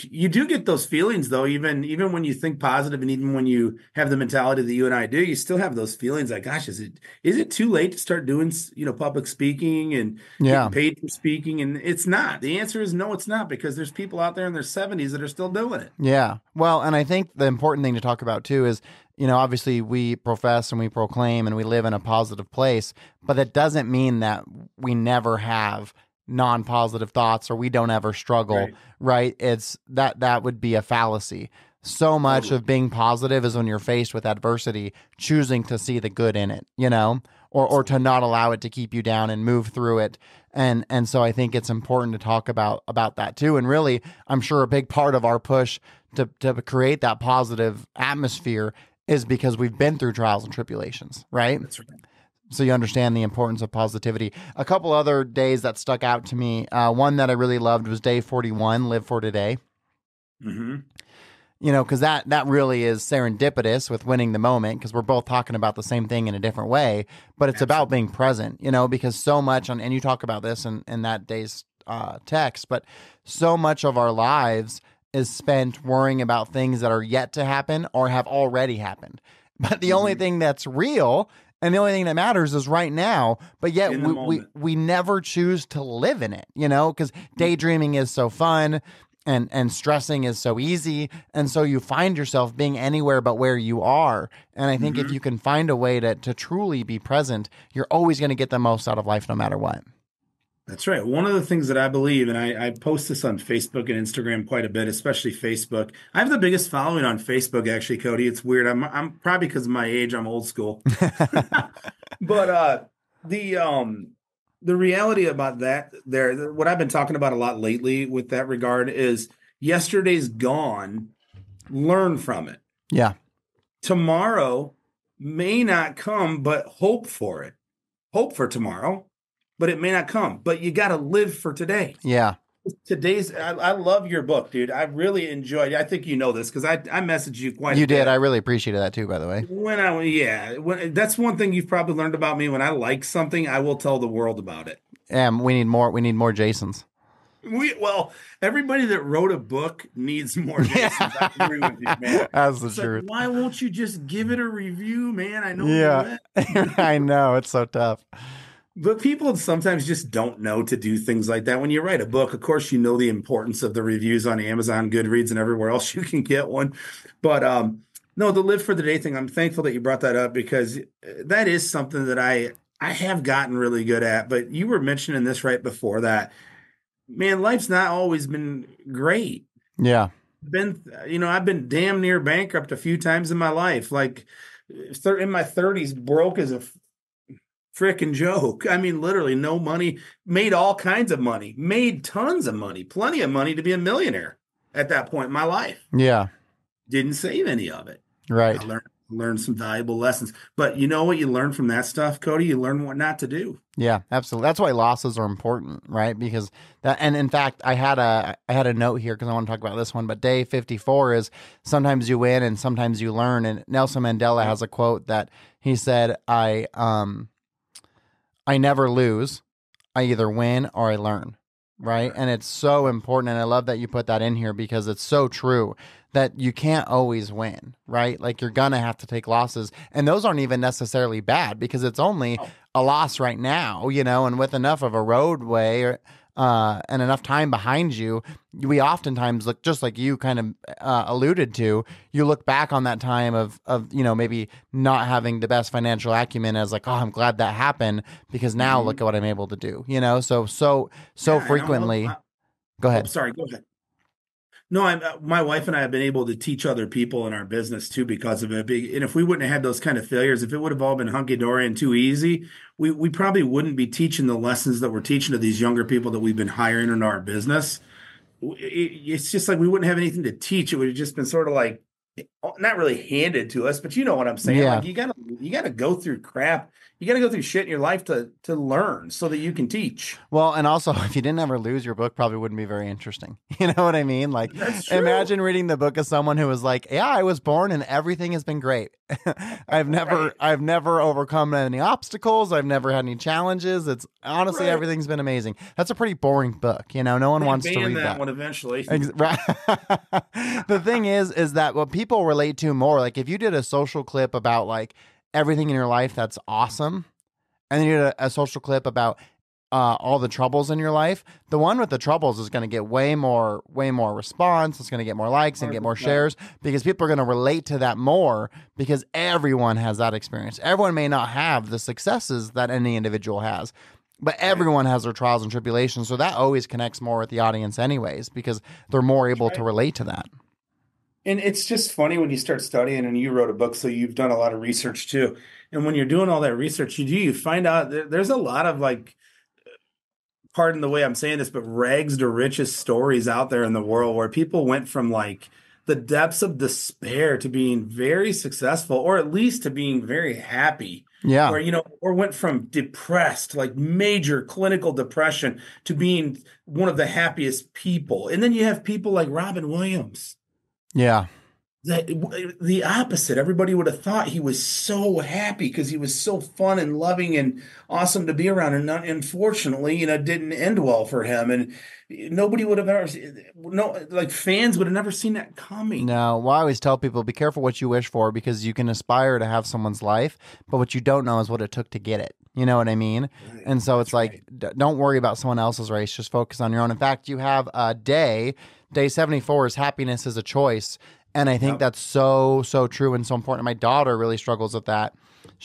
you do get those feelings though, even when you think positive, and even when you have the mentality that you and I do, you still have those feelings like, gosh, is it too late to start doing, public speaking and getting Yeah. paid for speaking? And it's not. The answer is no, it's not, because there's people out there in their 70s that are still doing it. Yeah. Well, and I think the important thing to talk about too is, obviously we profess and we proclaim and we live in a positive place, but that doesn't mean that we never have non-positive thoughts or we don't ever struggle, Right. right? It's that would be a fallacy. So much Totally. of being positive is when you're faced with adversity, choosing to see the good in it, or to Absolutely. not allow it to keep you down and move through it. And so I think it's important to talk about that too. And really, I'm sure a big part of our push to create that positive atmosphere is because we've been through trials and tribulations, right? That's right. So you understand the importance of positivity. A couple other days that stuck out to me. One that I really loved was day 41, live for today. Hmm. Because that really is serendipitous with winning the moment, because we're both talking about the same thing in a different way, but it's about Absolutely. being present, because so much and you talk about this in that day's text, but so much of our lives is spent worrying about things that are yet to happen or have already happened. But the only Hmm. thing that's real and the only thing that matters is right now, but yet In the moment. we never choose to live in it, because daydreaming is so fun and stressing is so easy, and so you find yourself being anywhere but where you are. And I think if Hmm. you can find a way to truly be present, you're always going to get the most out of life no matter what. That's right. One of the things that I believe, and I post this on Facebook and Instagram quite a bit, especially Facebook. I have the biggest following on Facebook, actually, Cody. It's weird. I'm probably because of my age, I'm old school. But the um the reality about that what I've been talking about a lot lately with that regard is yesterday's gone. Learn from it. Yeah. Tomorrow may not come, but hope for it. Hope for tomorrow, but it may not come. But you got to live for today. Yeah. I love your book, dude. I really enjoyed it. I think you know this because I messaged you quite a You did. I bit. really appreciated that too, by the way. That's one thing you've probably learned about me. When I like something, I will tell the world about it. We need more Jasons. Well, everybody that wrote a book needs more Jasons. I agree with you, man. That's the It's like, truth. why won't you just give it a review, man? I know you Yeah. read. I know. It's so tough. But people sometimes just don't know to do things like that. When you write a book, of course, you know the importance of the reviews on Amazon, Goodreads, and everywhere else you can get one. But no, the live for the day thing, I'm thankful that you brought that up because that is something that I have gotten really good at. But you were mentioning this right before that. Man, life's not always been great. Yeah. I've been damn near bankrupt a few times in my life. Like in my 30s, broke as a freaking joke. I mean, literally no money, made all kinds of money, made tons of money, plenty of money to be a millionaire at that point in my life. Yeah. Didn't save any of it. I Right. learned learn some valuable lessons. But you know what you learn from that stuff, Cody? You learn what not to do. Yeah, absolutely. That's why losses are important, right? Because that, and in fact, I had a note here because I want to talk about this one. But day 54 is sometimes you win and sometimes you learn. And Nelson Mandela Yep. has a quote that he said, I never lose. I either win or I learn." Right. And it's so important. And I love that you put that in here because it's so true that you can't always win. Right. Like you're going to have to take losses. And those aren't even necessarily bad because it's only Oh, a loss right now, and with enough of a roadway and enough time behind you, we oftentimes look just like you kind of alluded to. You look back on that time of maybe not having the best financial acumen as like, oh, I'm glad that happened because now look mhm. at what I'm able to do. So Yeah, and frequently. Go oh, ahead. sorry, go ahead. No, my wife and I have been able to teach other people in our business too because of it. And if we wouldn't have had those kind of failures, if it would have all been hunky dory and too easy, we probably wouldn't be teaching the lessons that we're teaching to these younger people that we've been hiring into our business. It's just like we wouldn't have anything to teach. It would have just been sort of like not really handed to us, but you know what I'm saying. Yeah. Like you gotta go through crap. You gotta go through shit in your life to learn so that you can teach. Well, and also, if you didn't ever lose, your book probably wouldn't be very interesting. You know what I mean? Like, That's true. imagine reading the book of someone who was like, "Yeah, I was born and everything has been great. Right. I've never overcome any obstacles. I've never had any challenges. It's honestly Right. everything's been amazing." That's a pretty boring book. No one They wants to banned read that that. one eventually. Right. The thing is that what people relate to more, like if you did a social clip about like everything in your life that's awesome, and then you did a social clip about all the troubles in your life, the one with the troubles is going to get way more response. It's going to get more likes and get more 100%. shares because people are going to relate to that more because everyone has that experience. Everyone may not have the successes that any individual has, but Right. everyone has their trials and tribulations. So that always connects more with the audience, anyways, because they're more That's able to right. relate to that. And it's just funny when you start studying and you wrote a book, so you've done a lot of research too. And when you're doing all that research, you find out there's a lot of like, pardon the way I'm saying this, but rags to riches stories out there in the world where people went from like the depths of despair to being very successful, or at least to being very happy. Yeah. Or went from depressed, like major clinical depression, to being one of the happiest people. And then you have people like Robin Williams. Yeah. The opposite. Everybody would have thought he was so happy because he was so fun and loving and awesome to be around. And unfortunately, it didn't end well for him. And nobody would have ever, no, like fans would have never seen that coming. No, well, I always tell people be careful what you wish for because you can aspire to have someone's life, but what you don't know is what it took to get it. You know what I mean? Right. And so it's That's like, right. don't worry about someone else's race. Just focus on your own. In fact, you have a day 74 is happiness is a choice. And I think Yep. that's so, so true and so important. My daughter really struggles with that.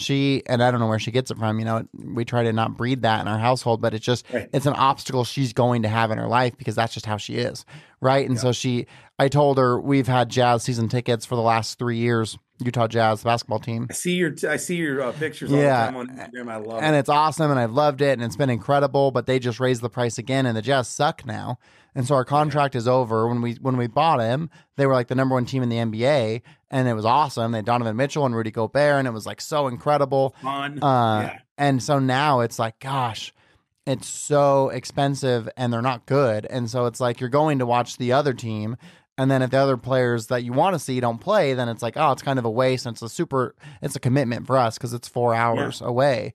And I don't know where she gets it from. We try to not breed that in our household, but Right. it's an obstacle she's going to have in her life because that's just how she is. Right. And Yep. so I told her we've had Jazz season tickets for the last 3 years, Utah Jazz basketball team. I see your pictures all the Yeah. time on Instagram. I love And it. it's awesome and I've loved it and it's been incredible, but they just raised the price again and the Jazz suck now. And so our Yeah. contract is over. When we bought him, they were like the number one team in the NBA and it was awesome. They had Donovan Mitchell and Rudy Gobert and it was like so incredible. Fun. Yeah. And so now it's like, gosh, it's so expensive and they're not good. And so it's like you're going to watch the other team. And then if the other players that you want to see don't play, then it's like, oh, it's kind of a waste. And it's a commitment for us because it's 4 hours Yeah. away.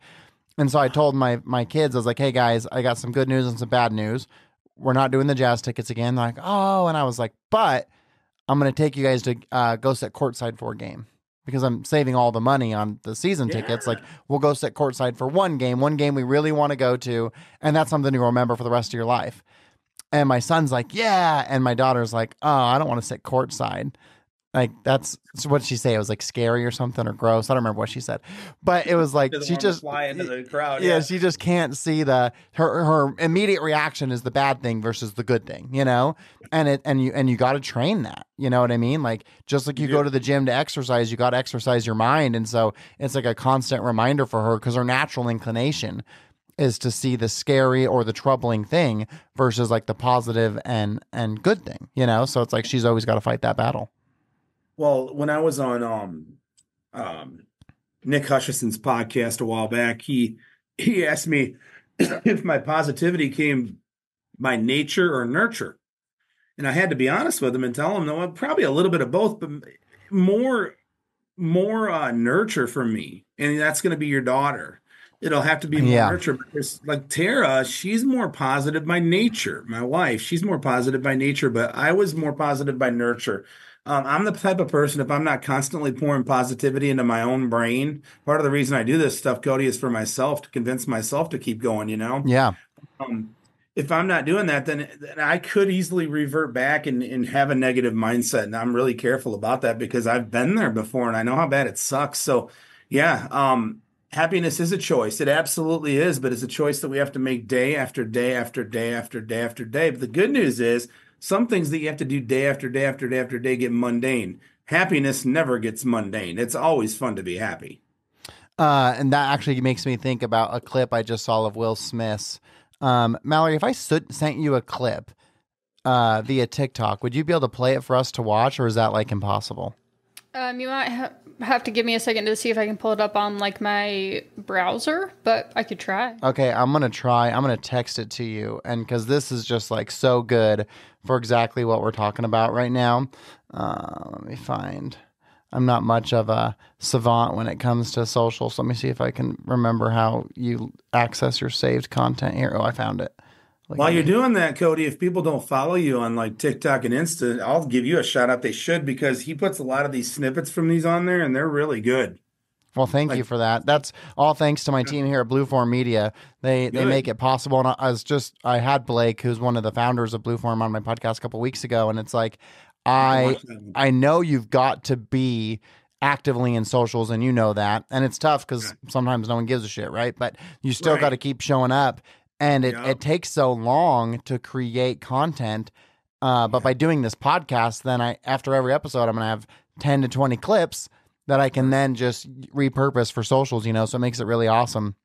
And so I told my kids, I was like, hey guys, I got some good news and some bad news. We're not doing the Jazz tickets again. They're like, oh, and I was like, but I'm going to take you guys to go sit courtside for a game because I'm saving all the money on the season tickets. Like, Yeah. we'll go sit courtside for one game we really want to go to, and that's something you'll remember for the rest of your life. And my son's like, yeah, and my daughter's like, oh, I don't want to sit courtside. Like that's what did she say? It was like scary or something or gross. I don't remember what she said, but it was like Doesn't want to fly into the crowd. yeah, Yeah. she just can't see her immediate reaction is the bad thing versus the good thing, and you got to train that, you know what I mean? Like just like You you go do. to the gym to exercise, you got to exercise your mind, and so it's like a constant reminder for her because her natural inclination is to see the scary or the troubling thing versus like the positive and good thing, so it's like she's always got to fight that battle. Well, when I was on um, Nick Hutchison's podcast a while back. He asked me if my positivity came by nature or nurture. And I had to be honest with him and tell him, no, probably a little bit of both, but more nurture for me. And that's going to be your daughter. It'll have to be more Yeah. nurture because, like Tara, she's more positive by nature. My wife, she's more positive by nature, but I was more positive by nurture. I'm the type of person, if I'm not constantly pouring positivity into my own brain, part of the reason I do this stuff, Cody, is for myself, to convince myself to keep going, you know? Yeah. Um, if I'm not doing that, then I could easily revert back and have a negative mindset. And I'm really careful about that because I've been there before and I know how bad it sucks. So, yeah, happiness is a choice. It absolutely is, but it's a choice that we have to make day after day after day after day after day. But the good news is some things that you have to do day after day after day after day get mundane. Happiness never gets mundane. It's always fun to be happy. And that actually makes me think about a clip I just saw of Will Smith's. Mallory, if I sent you a clip via TikTok, would you be able to play it for us to watch, or is that like impossible? You might have to give me a second to see if I can pull it up on like my browser, but I could try. Okay, I'm going to try. I'm going to text it to you. And because this is just like so good for exactly what we're talking about right now. Let me find. I'm not much of a savant when it comes to social. So let me see if I can remember how you access your saved content here. Oh, I found it. While you're doing that, Cody, if people don't follow you on like TikTok and Insta, I'll give you a shout out. They should because he puts a lot of these snippets from these on there and they're really good. Well, thank you for that. That's all thanks to my team here at Blueform Media. They make it possible. And I had Blake, who's one of the founders of Blueform, on my podcast a couple weeks ago, and it's like I know you've got to be actively in socials, and you know that, and it's tough because sometimes no one gives a shit, right? But you still got to keep showing up, and it takes so long to create content. But by doing this podcast, then after every episode, I'm gonna have 10 to 20 clips that I can then just repurpose for socials, so it makes it really awesome.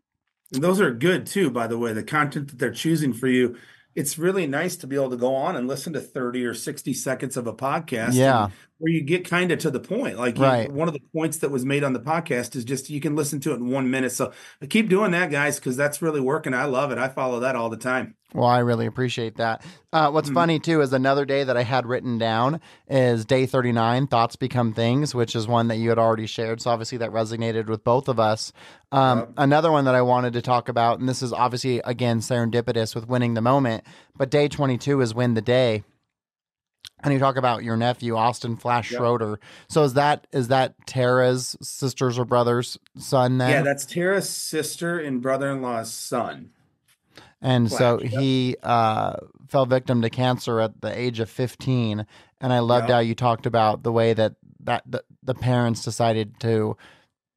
And those are good too, by the way, the content that they're choosing for you. It's really nice to be able to go on and listen to 30 or 60 seconds of a podcast where you get kind of to the point. Like one of the points that was made on the podcast is just you can listen to it in 1 minute. So keep doing that, guys, because that's really working. I love it. I follow that all the time. Well, I really appreciate that. What's funny, too, is another day that I had written down is day 39, Thoughts Become Things, which is one that you had already shared. So obviously that resonated with both of us. Another one that I wanted to talk about, and this is obviously, again, serendipitous with winning the moment, but day 22 is Win the Day. And you talk about your nephew, Austin Flash Schroeder. So is that Tara's sisters or brother's son then? Yeah, that's Tara's sister and brother-in-law's son. And so he fell victim to cancer at the age of 15. And I loved how you talked about the way that the parents decided to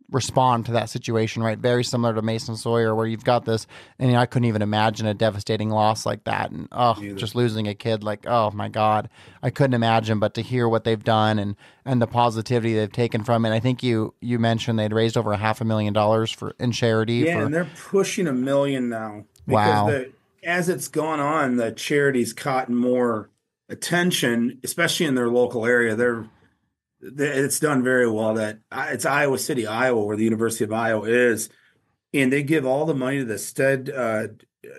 respond to that situation, right? Very similar to Mason Sawyer, where you've got this, and I couldn't even imagine a devastating loss like that. And just losing a kid, like, oh my God, I couldn't imagine. But to hear what they've done and the positivity they've taken from it, I think you mentioned they'd raised over $500,000 in charity. Yeah, and they're pushing $1 million now. Because as it's gone on, the charity's caught more attention, especially in their local area. It's done very well. It's Iowa City, Iowa, where the University of Iowa is, and they give all the money to the Stead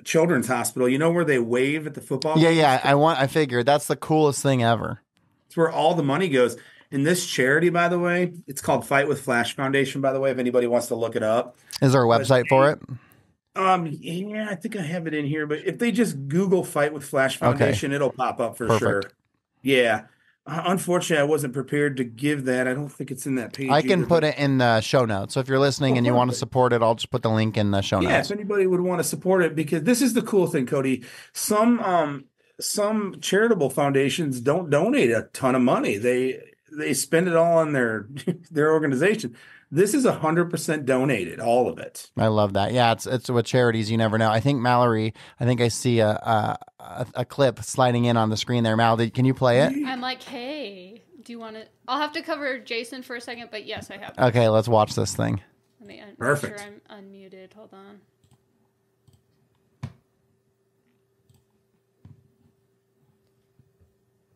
Children's Hospital. You know where they wave at the football games? Yeah. I figured that's the coolest thing ever. It's where all the money goes. And this charity, by the way, it's called Fight with Flash Foundation. By the way, if anybody wants to look it up, is there a website for it? Yeah, I think I have it in here. But if they just Google Fight with Flash Foundation, it'll pop up for sure. Yeah. Unfortunately, I wasn't prepared to give that. I don't think it's in that page. I can put it in the show notes. So if you're listening and you want to support it, I'll just put the link in the show notes. Yeah, if anybody would want to support it, because this is the cool thing, Cody. Some charitable foundations don't donate a ton of money. They spend it all on their organization. This is 100% donated, all of it. I love that. Yeah, it's with charities, you never know. I think Mallory, I see a clip sliding in on the screen there. Mal, can you play it? I'm like, hey, do you want to? I'll have to cover Jason for a second, but yes, I have. Okay, let's watch this thing. Let me Perfect. Make sure I'm unmuted. Hold on.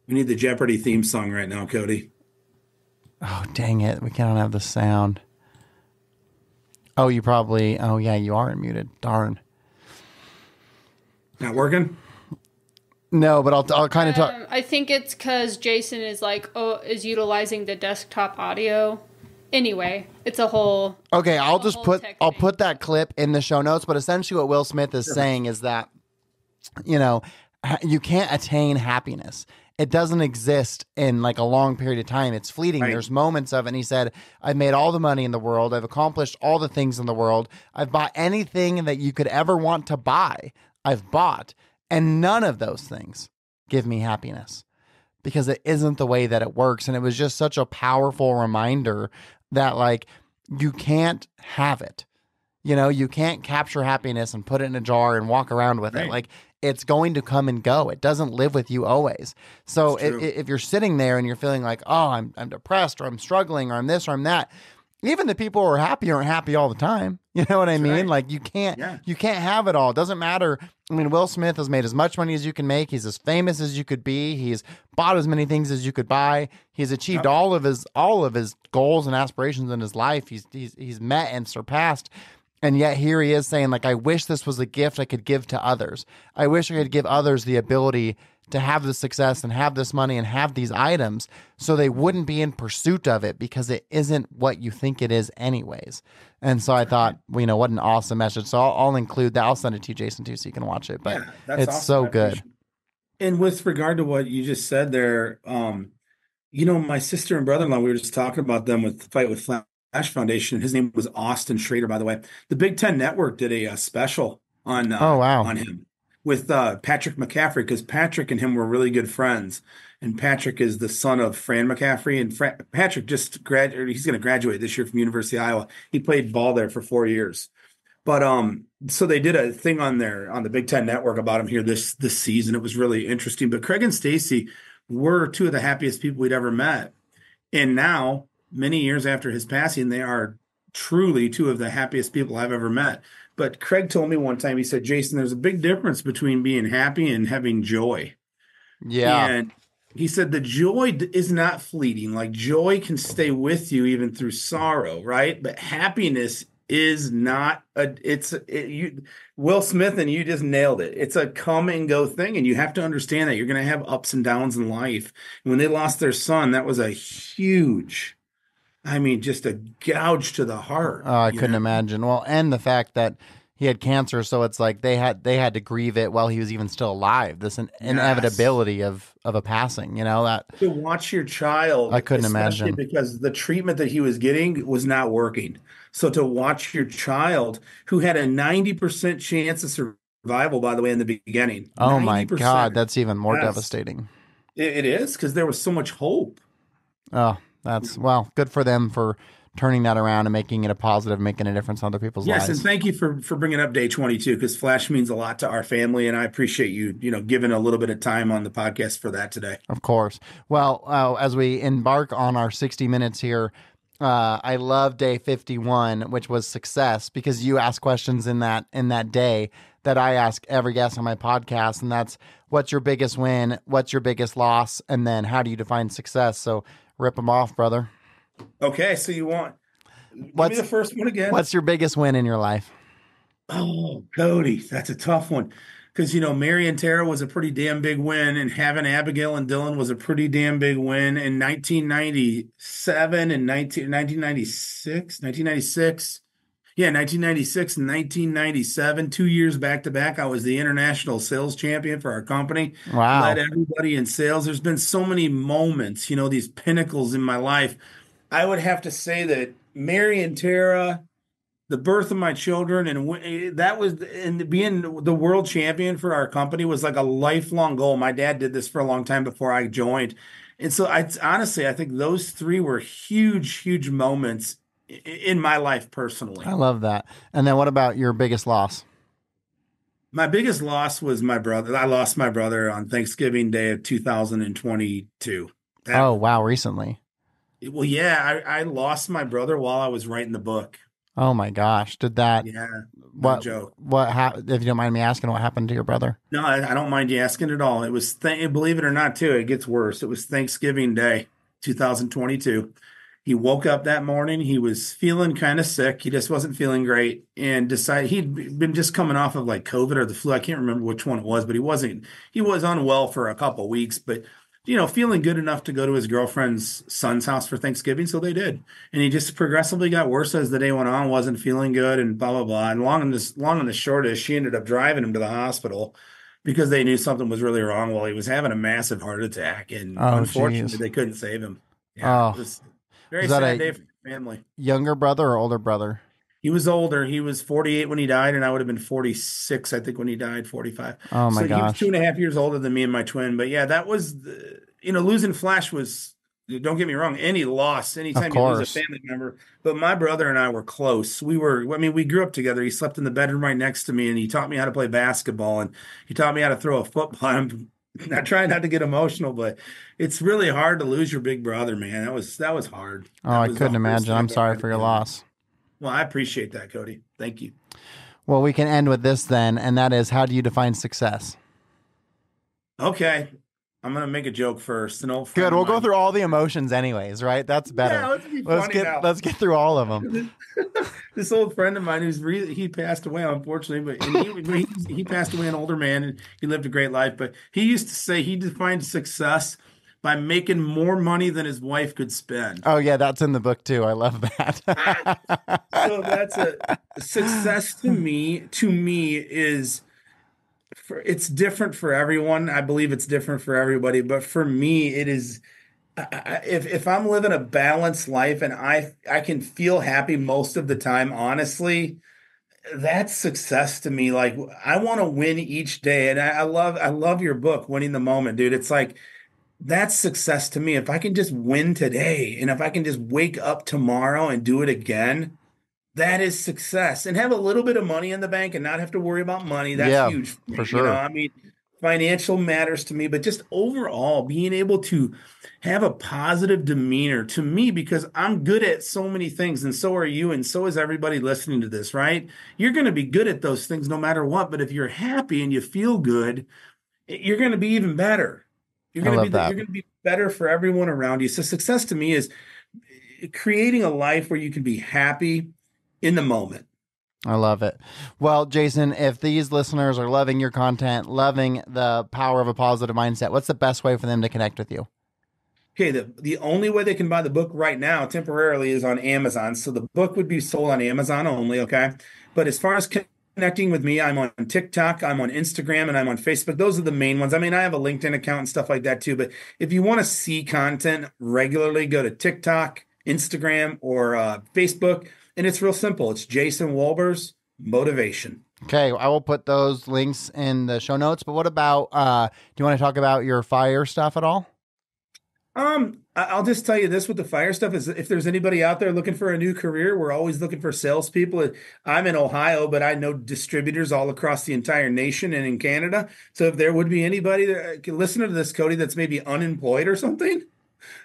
We need the Jeopardy theme song right now, Cody. Oh, dang it. We can't have the sound. Oh, you probably. Oh, yeah, you are unmuted. Darn. Not working? No, but I'll kind of talk. I think it's because Jason is like, is utilizing the desktop audio. Anyway, it's a whole. Okay, I'll just whole put tech I'll thing. put that clip in the show notes. But essentially, what Will Smith is saying is that, you know, you can't attain happiness. It doesn't exist in like a long period of time. It's fleeting. Right. There's moments of it. And he said, I've made all the money in the world. I've accomplished all the things in the world. I've bought anything that you could ever want to buy. I've bought. And none of those things give me happiness because it isn't the way that it works. And it was just such a powerful reminder that like you can't have it. You can't capture happiness and put it in a jar and walk around with it. Right. Like it's going to come and go. It doesn't live with you always. So It's true. if you're sitting there and you're feeling like, oh, I'm depressed or I'm struggling or I'm this or I'm that, even the people who are happy aren't happy all the time. You know what I mean? right. Like you can't have it all. It doesn't matter. I mean, Will Smith has made as much money as you can make. He's as famous as you could be. He's bought as many things as you could buy. He's achieved all of his goals and aspirations in his life. He's met and surpassed. And yet here he is saying, like, I wish this was a gift I could give to others. I wish I could give others the ability to have this success and have this money and have these items so they wouldn't be in pursuit of it because it isn't what you think it is anyways. And so I thought, well, what an awesome message. So I'll include that. I'll send it to you, Jason, too, so you can watch it. But That's it's awesome. so I good. appreciate it. And with regard to what you just said there, my sister and brother-in-law, we were just talking about them with the Fight with Flash Foundation. His name was Austin Schrader, by the way. The Big Ten Network did a special on Oh, wow. on him with Patrick McCaffrey, because Patrick and him were really good friends. And Patrick is the son of Fran McCaffrey. And Patrick just graduated. He's going to graduate this year from University of Iowa. He played ball there for 4 years. But so they did a thing on the Big Ten Network about him here this season. It was really interesting. But Craig and Stacy were two of the happiest people we'd ever met. And now, many years after his passing, they are truly two of the happiest people I've ever met. But Craig told me one time, he said, Jason, there's a big difference between being happy and having joy. Yeah. And he said the joy is not fleeting. Like joy can stay with you even through sorrow, right? But happiness is not Will Smith, and you just nailed it. It's a come and go thing. And you have to understand that you're going to have ups and downs in life. And when they lost their son, that was a huge, just a gouge to the heart. Oh, I couldn't imagine. Well, and the fact that he had cancer, so it's like they had to grieve it while he was even still alive. This inevitability of a passing, that to watch your child, I couldn't especially imagine, because the treatment that he was getting was not working. So to watch your child, who had a 90% chance of survival, by the way, in the beginning. Oh my 90%. God, that's even more Yes. devastating. It is, because there was so much hope. Oh, well, good for them for turning that around and making it a positive, making a difference in other people's lives. Yes, and thank you for bringing up Day 22, because Flash means a lot to our family, and I appreciate you, giving a little bit of time on the podcast for that today. Of course. Well, as we embark on our 60 minutes here, I love day 51, which was success, because you asked questions in that day that I ask every guest on my podcast, and that's what's your biggest win, what's your biggest loss, and then how do you define success? So rip them off, brother. Okay, so give me the first one again. What's your biggest win in your life? Oh, Cody, that's a tough one. Because, Mary and Tara was a pretty damn big win, and having Abigail and Dylan was a pretty damn big win. In 1997 and 1996, 1996. Yeah, 1996 and 1997, 2 years back to back, I was the international sales champion for our company. Wow. Led everybody in sales. There's been so many moments, these pinnacles in my life. I would have to say that Mary and Tara, the birth of my children, and being the world champion for our company was like a lifelong goal. My dad did this for a long time before I joined. And so I think those three were huge, huge moments in my life personally. I love that. And then what about your biggest loss? My biggest loss was my brother. I lost my brother on Thanksgiving Day of 2022. Oh, wow. Recently. Well, yeah, I lost my brother while I was writing the book. Oh my gosh. Did that? Yeah. What joke. If you don't mind me asking, what happened to your brother? No, I don't mind you asking at all. It was, believe it or not, too, it gets worse. It was Thanksgiving Day, 2022. He woke up that morning. He was feeling kind of sick. He just wasn't feeling great and decided he'd been just coming off of like COVID or the flu. I can't remember which one it was, but he was unwell for a couple of weeks, but feeling good enough to go to his girlfriend's son's house for Thanksgiving. So they did. And he just progressively got worse as the day went on, wasn't feeling good and blah, blah, blah. And long and the short is she ended up driving him to the hospital because they knew something was really wrong while he was having a massive heart attack. And Oh, unfortunately, geez. they couldn't save him. Yeah, it Oh, was very is that sad a day for the family. younger brother or older brother? He was older. He was 48 when he died, and I would have been 46, I think, when he died, 45. Oh my So he was two gosh. and a half years older than me and my twin. But yeah, that was, losing Flash was, don't get me wrong, any loss, Of anytime you lose a course. family member. But my brother and I were close. We grew up together. He slept in the bedroom right next to me, and he taught me how to play basketball, and he taught me how to throw a football. I'm not trying not to get emotional, but it's really hard to lose your big brother, man. That was hard. Oh, That I was the couldn't hardest imagine. thing I'm I've ever sorry had for to your deal with. loss. Well, I appreciate that, Cody. Thank you. Well, we can end with this then, and that is, how do you define success? Okay. I'm gonna make a joke first. An old Good. friend of We'll go mine. through all the emotions anyways, right? That's Yeah, better. let's be Let's funny get now. let's get through all of them. This old friend of mine he passed away unfortunately, but he passed away an older man and he lived a great life. But he used to say he defined success by making more money than his wife could spend. Oh yeah, that's in the book too. I love that. So that's a success to me. To me is it's different for everyone. I believe it's different for everybody, but for me, it is. If I'm living a balanced life and I can feel happy most of the time, honestly, that's success to me. Like I want to win each day, and I love your book, Winning the Moment, dude. It's like that's success to me. If I can just win today, and if I can just wake up tomorrow and do it again, that is success. And have a little bit of money in the bank and not have to worry about money. That's Yeah, huge for for me. sure. I mean, financial matters to me, but just overall being able to have a positive demeanor to me because I'm good at so many things and so are you and so is everybody listening to this, right? You're going to be good at those things no matter what, but if you're happy and you feel good, you're going to be even better. You're I going to be love that. you're going to be better for everyone around you. So success to me is creating a life where you can be happy in the moment. I love it. Well, Jason, if these listeners are loving your content, loving the power of a positive mindset, what's the best way for them to connect with you? Okay, the only way they can buy the book right now temporarily is on Amazon. So the book would be sold on Amazon only, okay? But as far as connecting with me, I'm on TikTok, I'm on Instagram, and I'm on Facebook. Those are the main ones. I mean, I have a LinkedIn account and stuff like that too. But if you want to see content regularly, go to TikTok, Instagram, or Facebook. And it's real simple. It's Jason Wolbers, Motivation. Okay, I will put those links in the show notes. But what about, do you want to talk about your fire stuff at all? I'll just tell you this with the fire stuff is if there's anybody out there looking for a new career, we're always looking for salespeople. I'm in Ohio, but I know distributors all across the entire nation and in Canada. So if there would be anybody that can listen to this, Cody, that's maybe unemployed or something,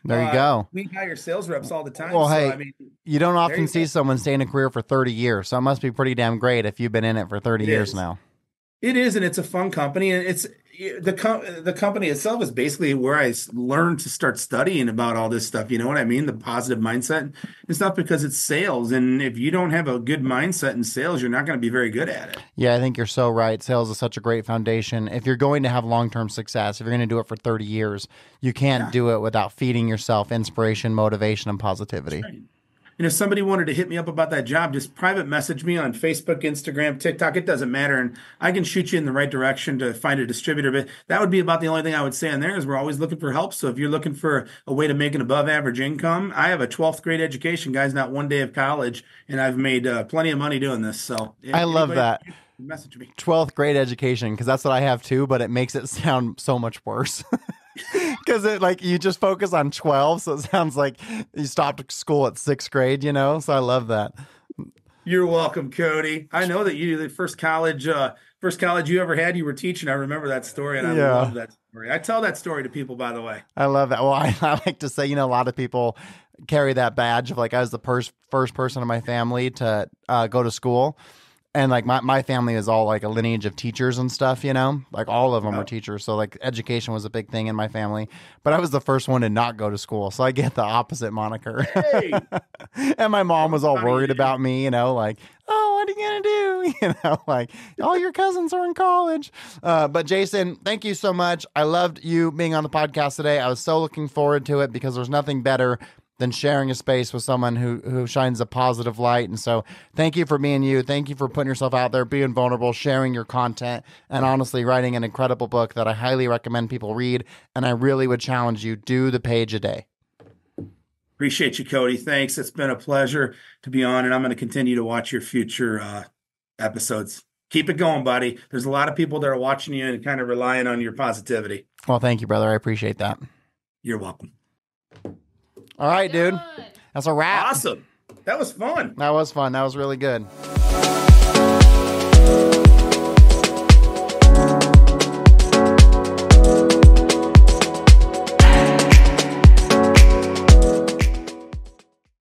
There you go. we hire sales reps all the time. Well, So hey, I mean, you don't there often you see go. someone stay in a career for 30 years. So it must be pretty damn great if you've been in it for 30 It years is. now. It is, and it's a fun company, and it's the company itself is basically where learned to start studying about all this stuff. You know what I mean? The positive mindset and stuff because it's sales, and if you don't have a good mindset in sales, you're not going to be very good at it. Yeah, I think you're so right. Sales is such a great foundation. If you're going to have long-term success, if you're going to do it for 30 years, you can't Yeah, do it without feeding yourself inspiration, motivation, and that's positivity. right. And if somebody wanted to hit me up about that job, just private message me on Facebook, Instagram, TikTok. It doesn't matter. And I can shoot you in the right direction to find a distributor. But that would be about the only thing I would say on there is we're always looking for help. So if you're looking for a way to make an above average income, I have a 12th grade education, guys, not one day of college. And I've made plenty of money doing this. So I love anybody, that. message me. 12th grade education, because that's what I have too, but it makes it sound so much worse. Because it like you just focus on 12, so it sounds like you stopped school at 6th grade, you know? So I love that. You're welcome, Cody. I know that the first college you ever had, you were teaching. I remember that story, and I Yeah, love that story. I tell that story to people, by the way. I love that. Well, I like to say, a lot of people carry that badge of like I was the first person in my family to go to school. And like my family is all like a lineage of teachers and stuff, you know, like all of them were teachers. So like education was a big thing in my family, but I was the first one to not go to school. So I get the opposite moniker. Hey, And my mom was all funny, worried dude. about me, you know, like, oh, what are you going to do? You know, like all your cousins are in college. But Jason, thank you so much. I loved you being on the podcast today. I was so looking forward to it because there's nothing better than sharing a space with someone who shines a positive light. And so thank you for being you. Thank you for putting yourself out there, being vulnerable, sharing your content, and honestly writing an incredible book that I highly recommend people read. And I really would challenge you, do the page a day. Appreciate you, Cody. Thanks. It's been a pleasure to be on, and I'm going to continue to watch your future episodes. Keep it going, buddy. There's a lot of people that are watching you and kind of relying on your positivity. Well, thank you, brother. I appreciate that. You're welcome. All right, dude. That's a wrap. Awesome. That was fun. That was fun. That was really good.